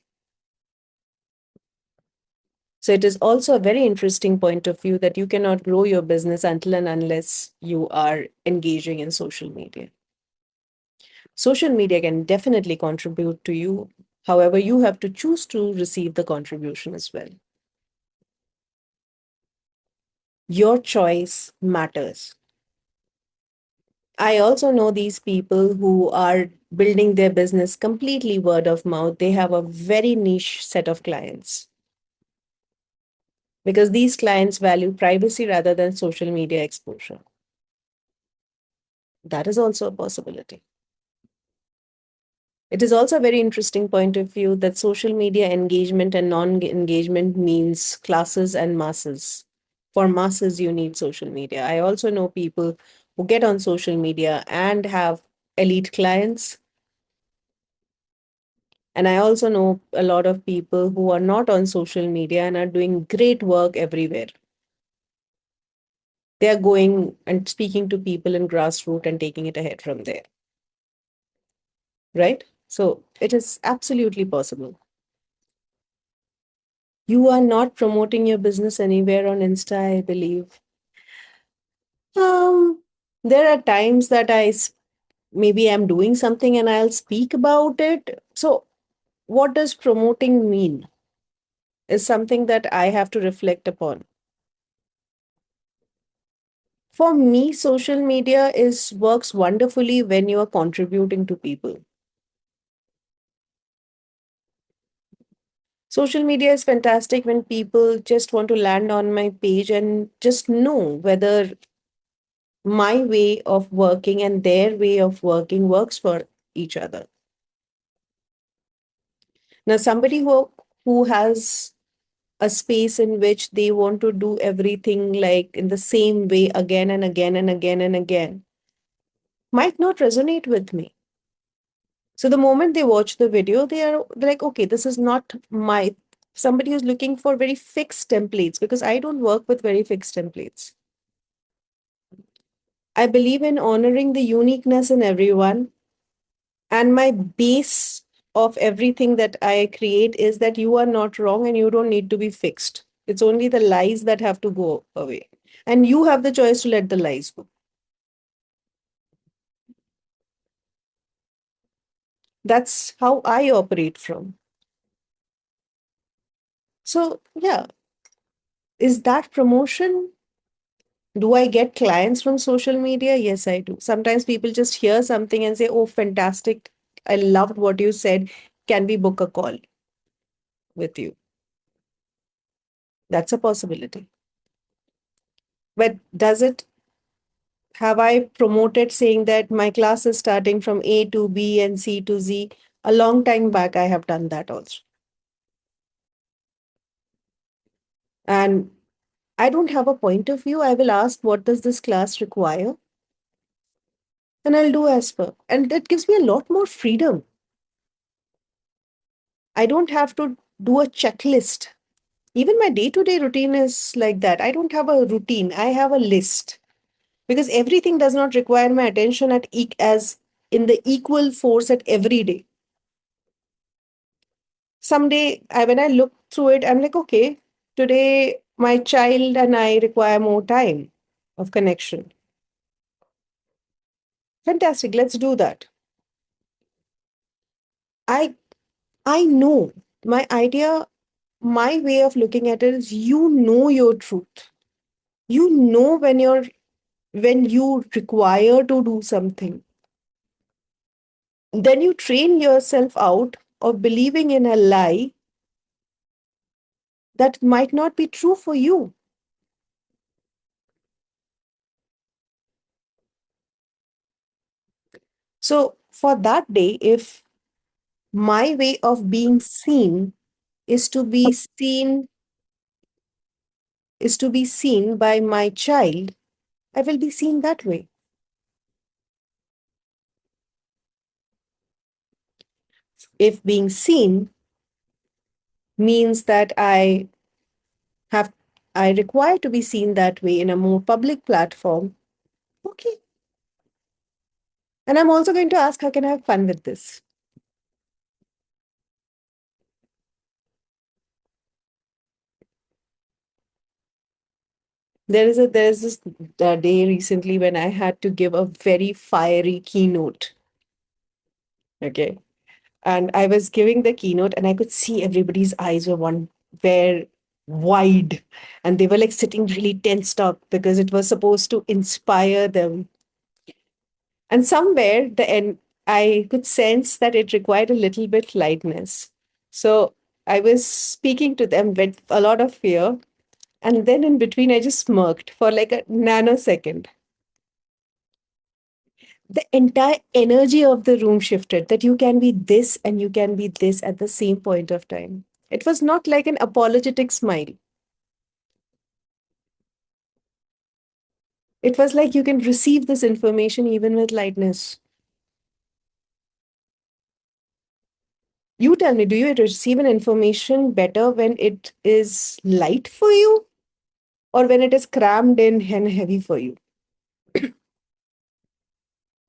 So it is also a very interesting point of view that you cannot grow your business until and unless you are engaging in social media. Social media can definitely contribute to you. However, you have to choose to receive the contribution as well. Your choice matters. I also know these people who are building their business completely word of mouth. They have a very niche set of clients because these clients value privacy rather than social media exposure. That is also a possibility. It is also a very interesting point of view that social media engagement and non-engagement means classes and masses. For masses, you need social media. I also know people who get on social media and have elite clients. And I also know a lot of people who are not on social media and are doing great work everywhere. They are going and speaking to people in grassroots and taking it ahead from there. Right? So it is absolutely possible. You are not promoting your business anywhere on Insta, I believe. Um, there are times that maybe I'm doing something and I'll speak about it. So, what does promoting mean? Is something that I have to reflect upon. For me, social media is works wonderfully when you are contributing to people. Social media is fantastic when people just want to land on my page and just know whether my way of working and their way of working works for each other. Now, somebody who has a space in which they want to do everything like in the same way again and again and again and again might not resonate with me. So the moment they watch the video, they're like, okay, this is not my somebody who's looking for very fixed templates because I don't work with very fixed templates. I believe in honoring the uniqueness in everyone. And my base of everything that I create is that you are not wrong and you don't need to be fixed. It's only the lies that have to go away. And you have the choice to let the lies go. That's how I operate from. So, yeah, is that promotion? Do I get clients from social media? Yes, I do. Sometimes people just hear something and say, oh, fantastic. I loved what you said. Can we book a call with you? That's a possibility. But does it have I promoted saying that my class is starting from A to B and C to Z? A long time back, I have done that also. And I don't have a point of view. I will ask, what does this class require? And I'll do as per. And that gives me a lot more freedom. I don't have to do a checklist. Even my day to day routine is like that. I don't have a routine, I have a list because everything does not require my attention as in the equal force at every day. Someday when I look through it, I'm like, okay, today my child and I require more time of connection. Fantastic, let's do that. I i know my idea, my way of looking at it is, you know your truth. You know when you require to do something, then you train yourself out of believing in a lie that might not be true for you. So for that day, if my way of being seen is to be seen by my child, I will be seen that way. If being seen means that have I require to be seen that way in a more public platform, okay. And I'm also going to ask, how can I have fun with this? There's this day recently when I had to give a very fiery keynote. Okay. And I was giving the keynote and I could see everybody's eyes were wide and they were like sitting really tensed up because it was supposed to inspire them. And somewhere the end I could sense that it required a little bit lightness. So I was speaking to them with a lot of fear. And then in between, I just smirked for like a nanosecond. The entire energy of the room shifted, that you can be this and you can be this at the same point of time. It was not like an apologetic smile. It was like you can receive this information even with lightness. You tell me, do you receive an information better when it is light for you or when it is crammed in and heavy for you?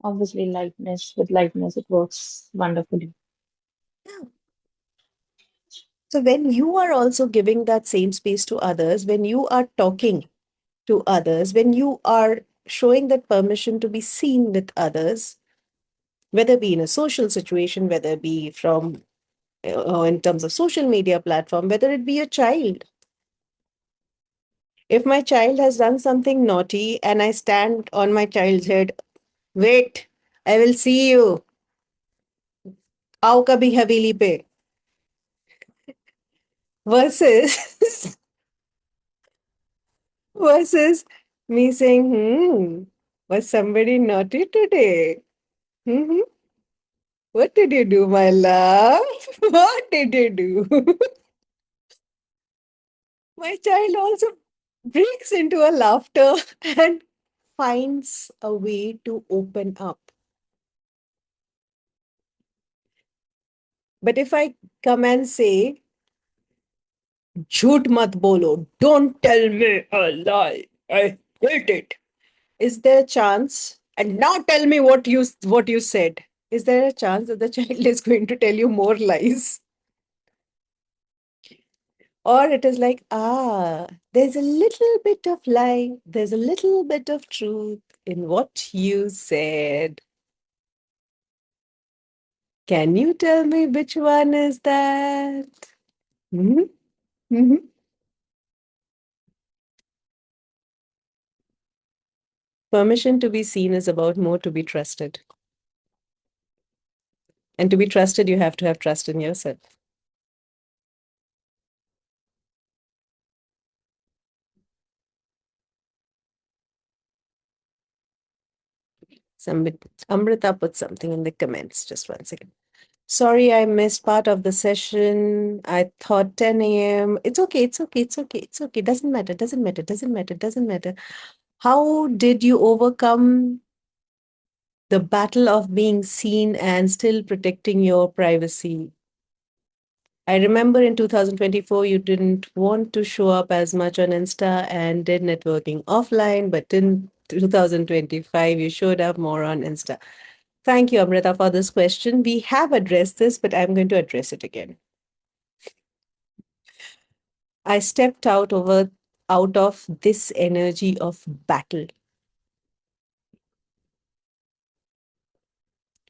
Obviously, lightness, with lightness, it works wonderfully. So when you are also giving that same space to others, when you are talking to others, when you are showing that permission to be seen with others, whether it be in a social situation, whether it be from in terms of social media platform, whether it be a child. If my child has done something naughty and I stand on my child's head, wait, I will see you. आओ कभी हवेली पे. Versus versus me saying, was somebody naughty today? Hmm. What did you do, my love? What did you do? My child also breaks into a laughter and finds a way to open up. But if I come and say, झूठ मत bolo, don't tell me a lie, I hate it. Is there a chance? And now tell me what you said. Is there a chance that the child is going to tell you more lies? Or it is like, there's a little bit of lie, there's a little bit of truth in what you said. Can you tell me which one is that? Mhm, mhm. Permission to be seen is about more to be trusted. And to be trusted, you have to have trust in yourself. Somebody, Amrita put something in the comments. Just one second. Sorry, I missed part of the session. I thought 10 a.m. It's okay. It's okay. It's okay. It's okay. Doesn't matter. Doesn't matter. Doesn't matter. Doesn't matter. How did you overcome the battle of being seen and still protecting your privacy? I remember in 2024, you didn't want to show up as much on Insta and did networking offline, but in 2025, you showed up more on Insta. Thank you, Amrita, for this question. We have addressed this, but I'm going to address it again. I stepped out of this energy of battle.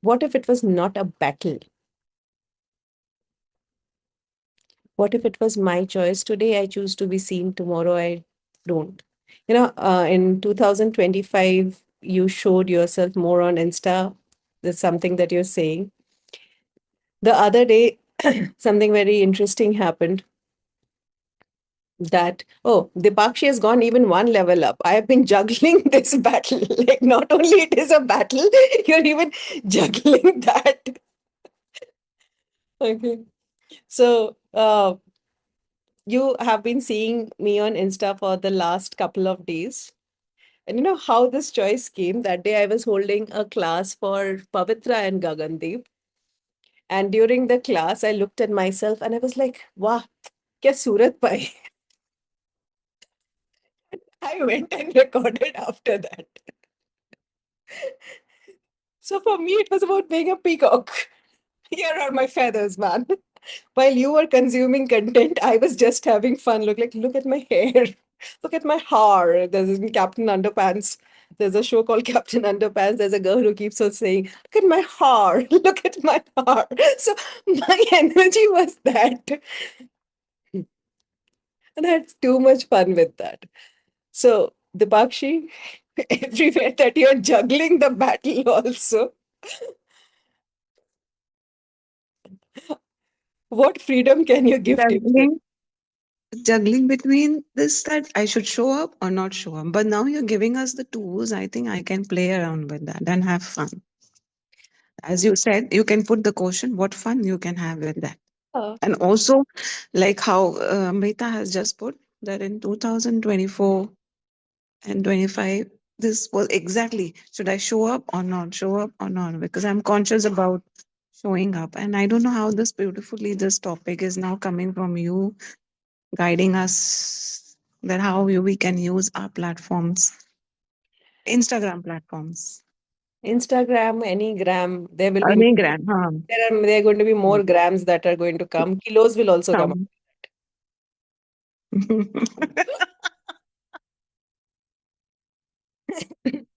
What if it was not a battle? What if it was my choice? Today I choose to be seen, tomorrow I don't. In 2025, you showed yourself more on Insta. There's something that you're saying. The other day, something very interesting happened that, oh, Dipakshi has gone even one level up. I have been juggling this battle. Like, not only it is a battle, you're even juggling that. Okay. So, you have been seeing me on Insta for the last couple of days. And you know how this choice came? That day I was holding a class for Pavitra and Gagandeep. And during the class, I looked at myself and I was like, wow, kya surat pai. I went and recorded after that. So for me, it was about being a peacock. Here are my feathers, man. While you were consuming content, I was just having fun. Look at my hair. Look at my hair. There's in Captain Underpants. There's a show called Captain Underpants. There's a girl who keeps on saying, look at my hair. Look at my hair. So my energy was that. And I had too much fun with that. So, Dipakshi, everywhere that you're juggling the battle also, what freedom can you give to yourself? Juggling between this that I should show up or not show up. But now you're giving us the tools. I think I can play around with that and have fun. As you said, you can put the question, what fun you can have with that. Oh, And also, like how Mehta has just put that in 2024 and 25, this was exactly should I show up or not, show up or not? Because I'm conscious about showing up. And I don't know how this beautifully, this topic is now coming from you guiding us that how we can use our platforms, Instagram platforms, Instagram, any gram, there will be Any gram, there are going to be more grams that are going to come. Kilos will also come. Some.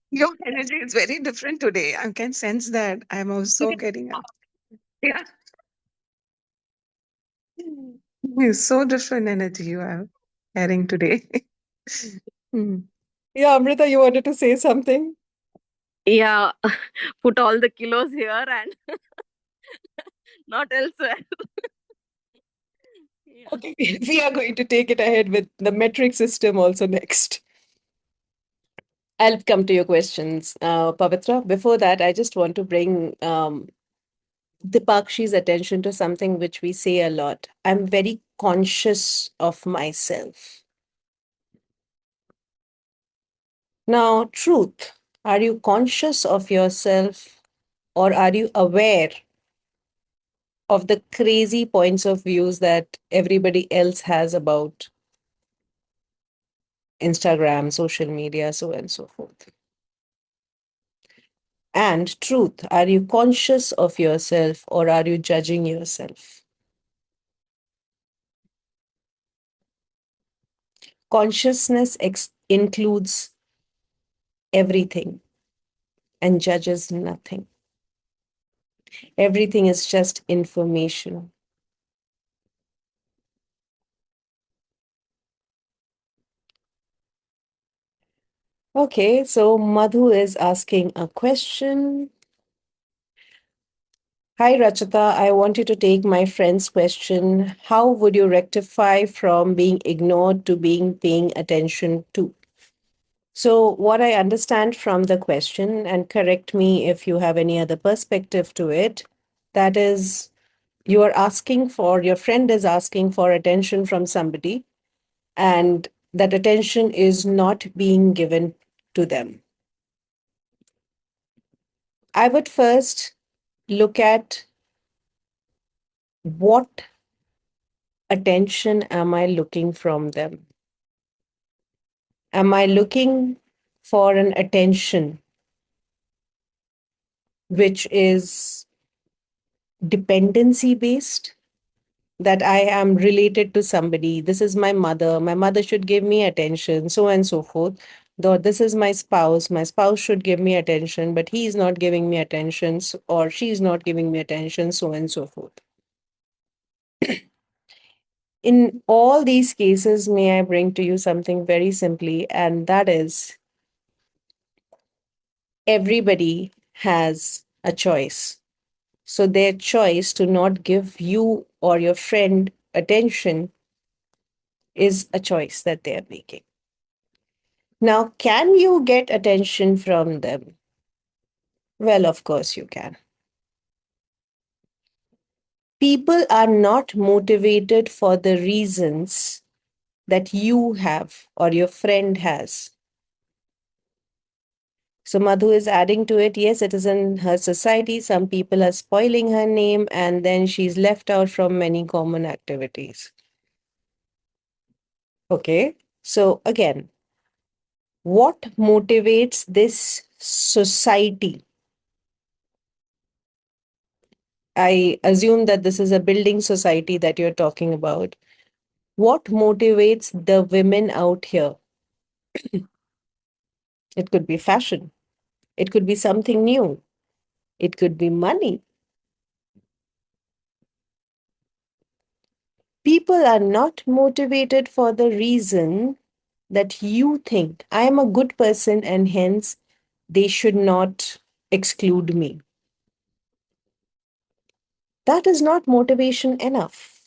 Your energy is very different today. I can sense that. I'm also getting up. Yeah. It's so different energy you are carrying today. Hmm. Yeah, Amrita, you wanted to say something? Yeah, put all the kilos here and not elsewhere. Yeah. Okay, we are going to take it ahead with the metric system also next. I'll come to your questions, Pavitra. Before that, I just want to bring Dipakshi's attention to something which we say a lot. I'm very conscious of myself. Now, truth, are you conscious of yourself or are you aware of the crazy points of views that everybody else has about Instagram, social media, so on and so forth? And truth, are you conscious of yourself or are you judging yourself? Consciousness includes everything and judges nothing. Everything is just information. Okay, so Madhu is asking a question. Hi, Rachita. I want you to take my friend's question. How would you rectify from being ignored to being paying attention to? So, what I understand from the question, and correct me if you have any other perspective to it, that is, you are asking for, your friend is asking for attention from somebody, and that attention is not being given to them. I would first look at what attention am I looking from them? Am I looking for an attention which is dependency based? That I am related to somebody. This is my mother. My mother should give me attention, so on and so forth. Though this is my spouse. My spouse should give me attention, but he is not giving me attention, or she is not giving me attention, so on and so forth. In all these cases, may I bring to you something very simply, and that is everybody has a choice. So their choice to not give you or your friend attention is a choice that they are making. Now, can you get attention from them? Well, of course you can. People are not motivated for the reasons that you have or your friend has. So Madhu is adding to it, yes, it is in her society. Some people are spoiling her name and then she's left out from many common activities. Okay, so again, what motivates this society? I assume that this is a building society that you're talking about. What motivates the women out here? It could be fashion. It could be something new. It could be money. People are not motivated for the reason that you think I am a good person and hence they should not exclude me. That is not motivation enough.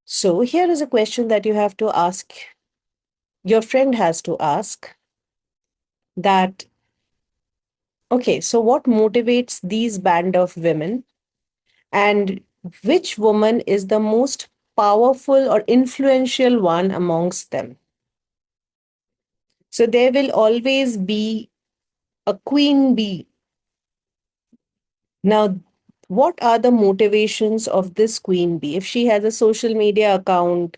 So here is a question that you have to ask, your friend has to ask that, okay, so what motivates these band of women and which woman is the most powerful or influential one amongst them? So there will always be a queen bee. Now, what are the motivations of this queen bee? If she has a social media account,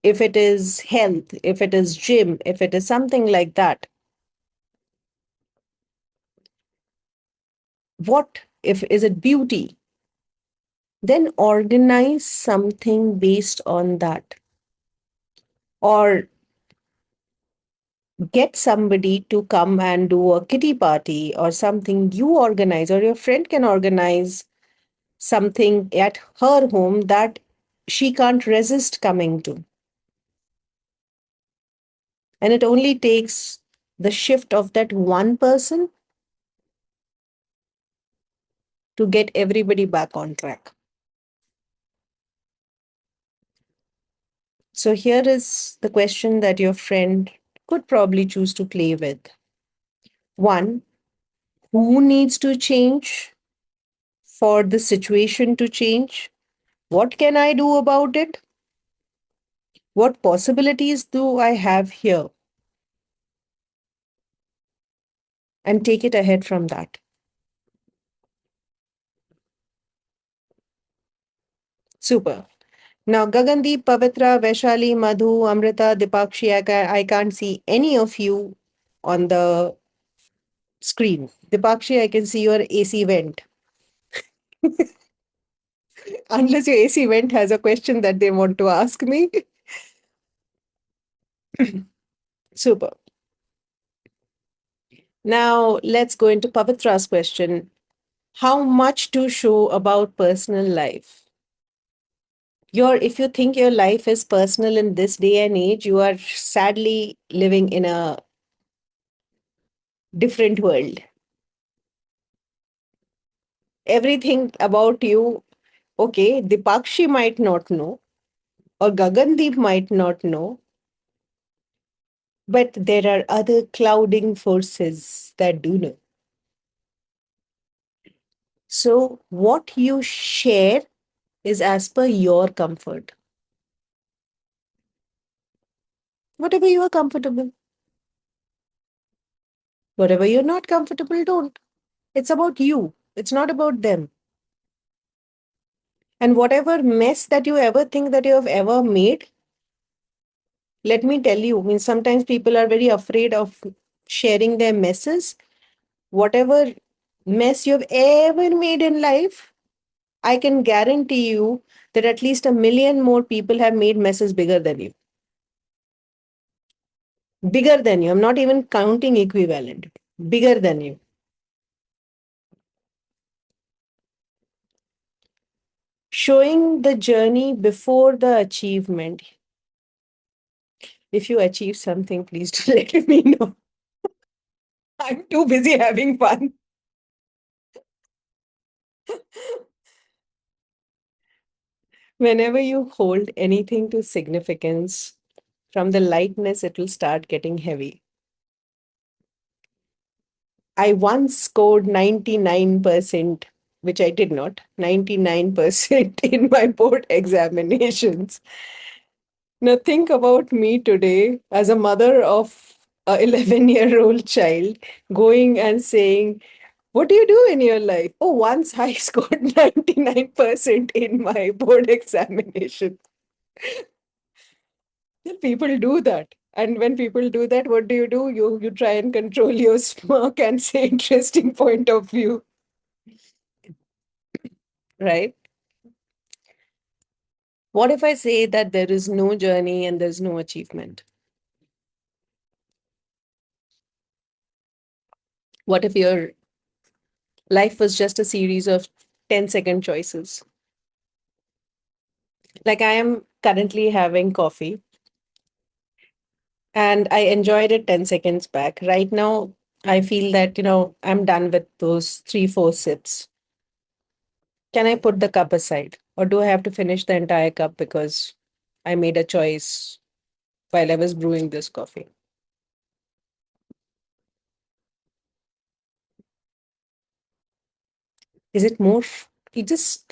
if it is health, if it is gym, if it is something like that, What if is it beauty? Then organize something based on that. Or get somebody to come and do a kitty party or something you organize, or your friend can organize something at her home that she can't resist coming to. And it only takes the shift of that one person to get everybody back on track. So here is the question that your friend could probably choose to play with. One, who needs to change for the situation to change? What can I do about it? What possibilities do I have here? And take it ahead from that. Super. Now, Gagandeep, Pavitra, Vaishali, Madhu, Amrita, Dipakshi, I can't see any of you on the screen. Dipakshi, I can see your AC vent. Unless your AC vent has a question that they want to ask me. Super. Now, let's go into Pavitra's question. How much to show about personal life? If you think your life is personal in this day and age, you are sadly living in a different world. Everything about you, okay, Dipakshi might not know, or Gagandeep might not know, but there are other clouding forces that do know. So, what you share is as per your comfort. Whatever you are comfortable. Whatever you're not comfortable, don't. It's about you, it's not about them. And whatever mess that you ever think that you have ever made, let me tell you, I mean, sometimes people are very afraid of sharing their messes. Whatever mess you've ever made in life, I can guarantee you that at least 1 million more people have made messes bigger than you. Bigger than you. I'm not even counting equivalent. Bigger than you. Showing the journey before the achievement. If you achieve something, please do let me know. I'm too busy having fun. Whenever you hold anything to significance, from the lightness, it will start getting heavy. I once scored 99%, which I did not, 99% in my board examinations. Now, think about me today as a mother of a 11-year-old child going and saying, what do you do in your life? Oh, once I scored 99% in my board examination. People do that. And when people do that, what do? You try and control your smirk and say interesting point of view, right? What if I say that there is no journey and there's no achievement? What if your life was just a series of 10-second choices? Like I am currently having coffee and I enjoyed it 10 seconds back. Right now, I feel that, I'm done with those 3-4 sips. Can I put the cup aside? Or do I have to finish the entire cup because I made a choice while I was brewing this coffee? Is it more? You just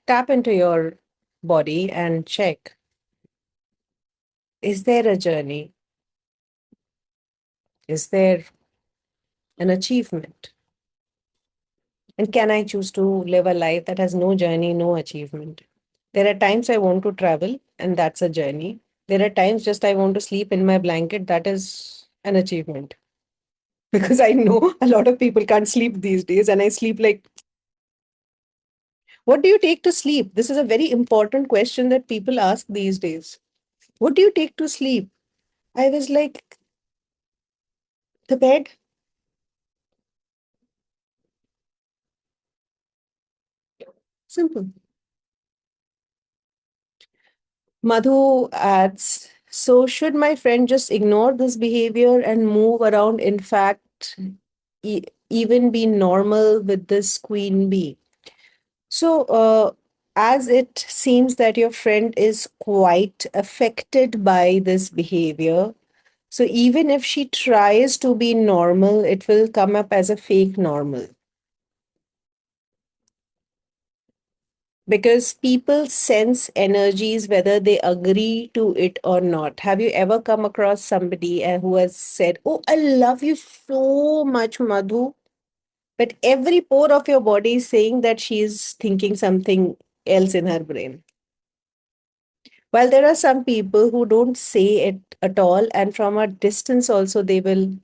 tap into your body and check. Is there a journey? Is there an achievement? And can I choose to live a life that has no journey, no achievement? There are times I want to travel, and that's a journey. There are times just I want to sleep in my blanket, that is an achievement. Because I know a lot of people can't sleep these days, and I sleep like What do you take to sleep? This is a very important question that people ask these days. What do you take to sleep? I was like, the bed. Simple. Madhu adds, so should my friend just ignore this behavior and move around? In fact, even be normal with this queen bee. So, as it seems that your friend is quite affected by this behavior, so even if she tries to be normal, it will come up as a fake normal. Because people sense energies whether they agree to it or not. Have you ever come across somebody who has said, "Oh, I love you so much, Madhu," but every pore of your body is saying that she is thinking something else in her brain? While there are some people who don't say it at all, and from a distance also they will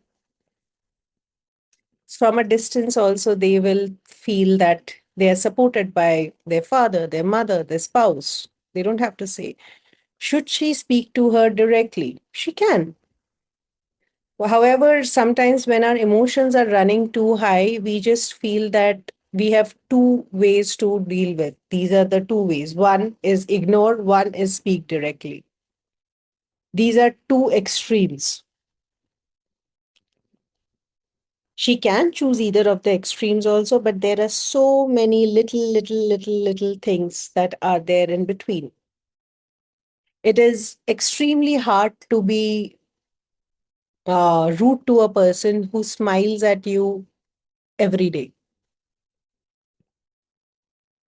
feel that they are supported by their father, their mother, their spouse. They don't have to say. Should she speak to her directly? She can. However, sometimes when our emotions are running too high, we just feel that we have two ways to deal with. These are the two ways. One is ignore, one is speak directly. These are two extremes. She can choose either of the extremes also, but there are so many little things that are there in between. It is extremely hard to be rude to a person who smiles at you every day.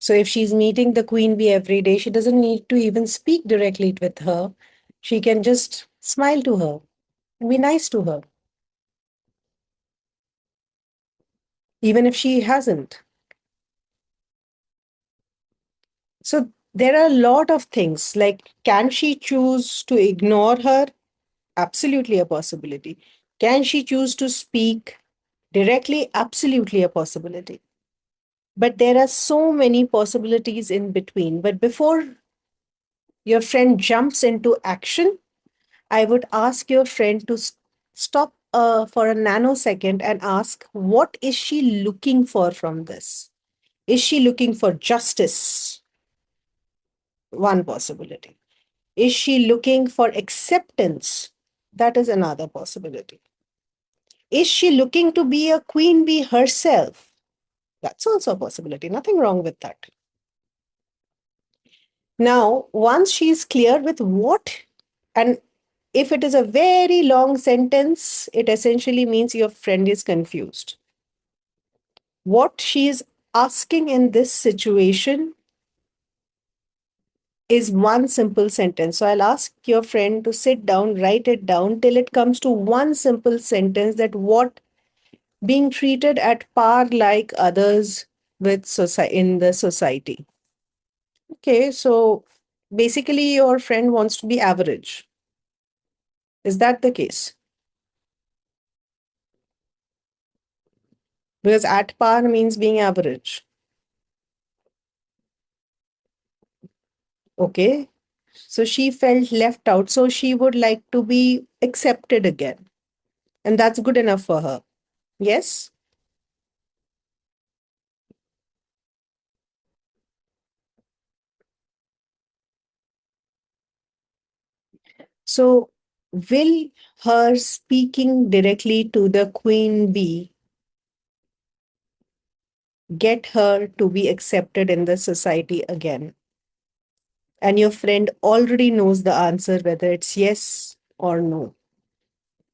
So if she's meeting the queen bee every day, she doesn't need to even speak directly with her. She can just smile to her and be nice to her, even if she hasn't. So there are a lot of things like, can she choose to ignore her? Absolutely a possibility. Can she choose to speak directly? Absolutely a possibility. But there are so many possibilities in between. But before your friend jumps into action, I would ask your friend to stop for a nanosecond and ask, what is she looking for from this? Is she looking for justice? One possibility. Is she looking for acceptance? That is another possibility. Is she looking to be a queen bee herself? That's also a possibility. Nothing wrong with that. Now, once she's clear with what, and if it is a very long sentence, it essentially means your friend is confused. What she is asking in this situation is one simple sentence. So I'll ask your friend to sit down, write it down till it comes to one simple sentence, that what being treated at par like others in the society. Okay, so basically your friend wants to be average. Is that the case? Because at par means being average. Okay, so she felt left out. So she would like to be accepted again. And that's good enough for her. Yes? So will her speaking directly to the queen bee get her to be accepted in the society again? And your friend already knows the answer, whether it's yes or no.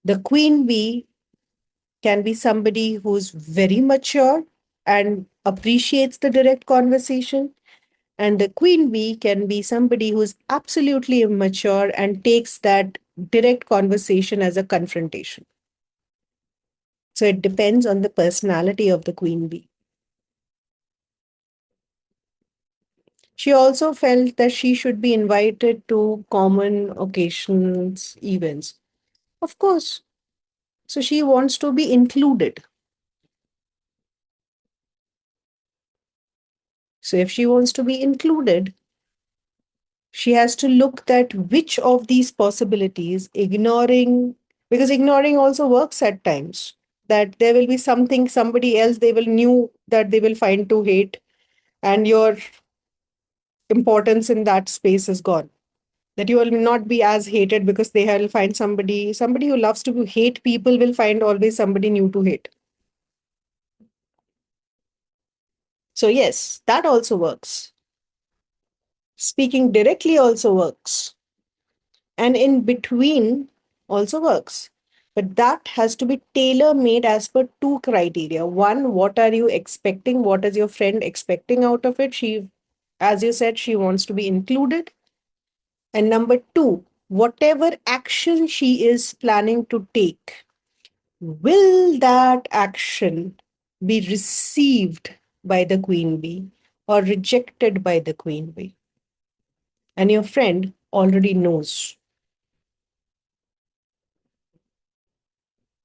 The queen bee can be somebody who's very mature and appreciates the direct conversation. And the queen bee can be somebody who's absolutely immature and takes that direct conversation as a confrontation. So it depends on the personality of the queen bee. She also felt that she should be invited to common occasions, events. Of course. So she wants to be included. So if she wants to be included, she has to look at which of these possibilities, ignoring, because ignoring also works at times, that there will be something, somebody else they will knew that they will find to hate, and your importance in that space is gone. That you will not be as hated because they will find somebody who loves to hate people will find always somebody new to hate. So yes, that also works. Speaking directly also works. And in between also works. But that has to be tailor made as per two criteria. One, what are you expecting? What is your friend expecting out of it? She, as you said, she wants to be included. And number two, whatever action she is planning to take, will that action be received by the queen bee or rejected by the queen bee? And your friend already knows.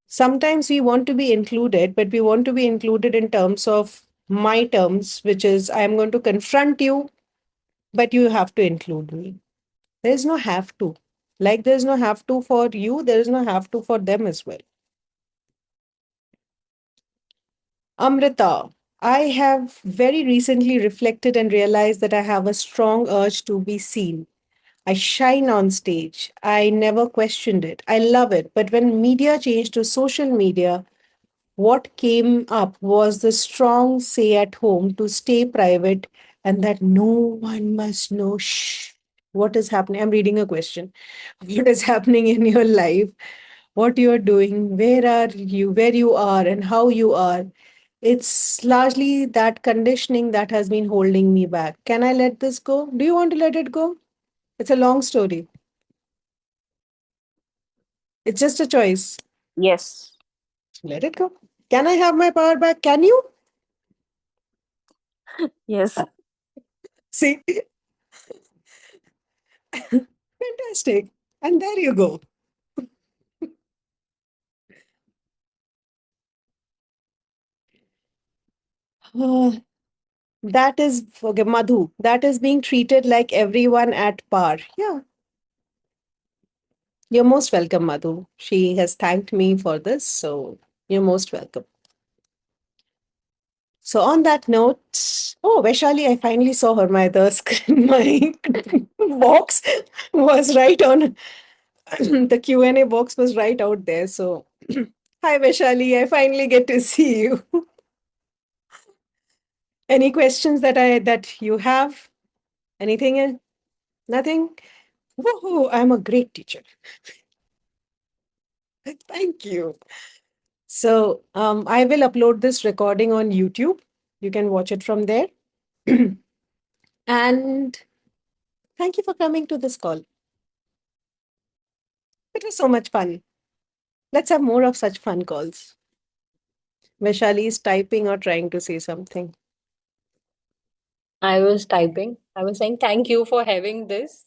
Sometimes we want to be included, but we want to be included in terms of my terms, which is I am going to confront you, but you have to include me. There is no have to. Like there is no have to for you, there is no have to for them as well. Amrita, I have very recently reflected and realized that I have a strong urge to be seen. I shine on stage. I never questioned it. I love it. But when media changed to social media, what came up was the strong say at home to stay private and that no one must know. Shh. What is happening? I'm reading a question. What is happening in your life? What you are doing? Where are you? Where you are and how you are? It's largely that conditioning that has been holding me back. Can I let this go? Do you want to let it go? It's a long story. It's just a choice. Yes. Let it go. Can I have my power back? Can you? Yes. See? Fantastic. And there you go. Uh, that is, okay, Madhu, that is being treated like everyone at par. Yeah, you're most welcome, Madhu. She has thanked me for this, so you're most welcome. So on that note, oh, Vaishali, I finally saw her. My box was right on, the Q&A box was right out there. So, hi, Vaishali, I finally get to see you. Any questions that you have? Anything? Nothing? Woohoo, I'm a great teacher. Thank you. So, I will upload this recording on YouTube. You can watch it from there. And thank you for coming to this call. It was so much fun. Let's have more of such fun calls. Vaishali is typing or trying to say something. I was typing. I was saying thank you for having this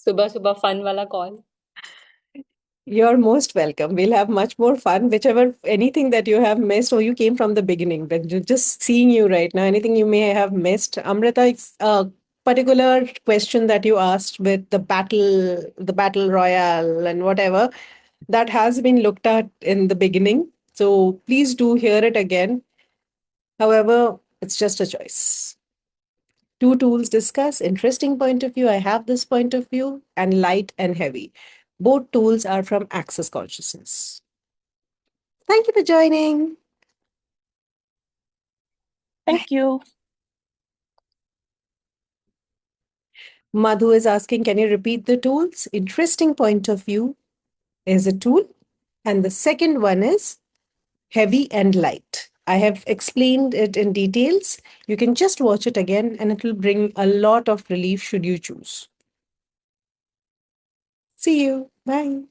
subah subah fun wala call. You're most welcome. We'll have much more fun. Whichever anything that you have missed, or you came from the beginning, but just seeing you right now, anything you may have missed. Amrita, a particular question that you asked with the battle royale, and whatever that has been looked at in the beginning. So please do hear it again. However, it's just a choice. Two tools discuss interesting point of view. I have this point of view, and light and heavy. Both tools are from Access Consciousness. Thank you for joining. Thank you. Madhu is asking, can you repeat the tools? Interesting point of view is a tool. And the second one is heavy and light. I have explained it in details. You can just watch it again and it will bring a lot of relief should you choose. See you. Bye.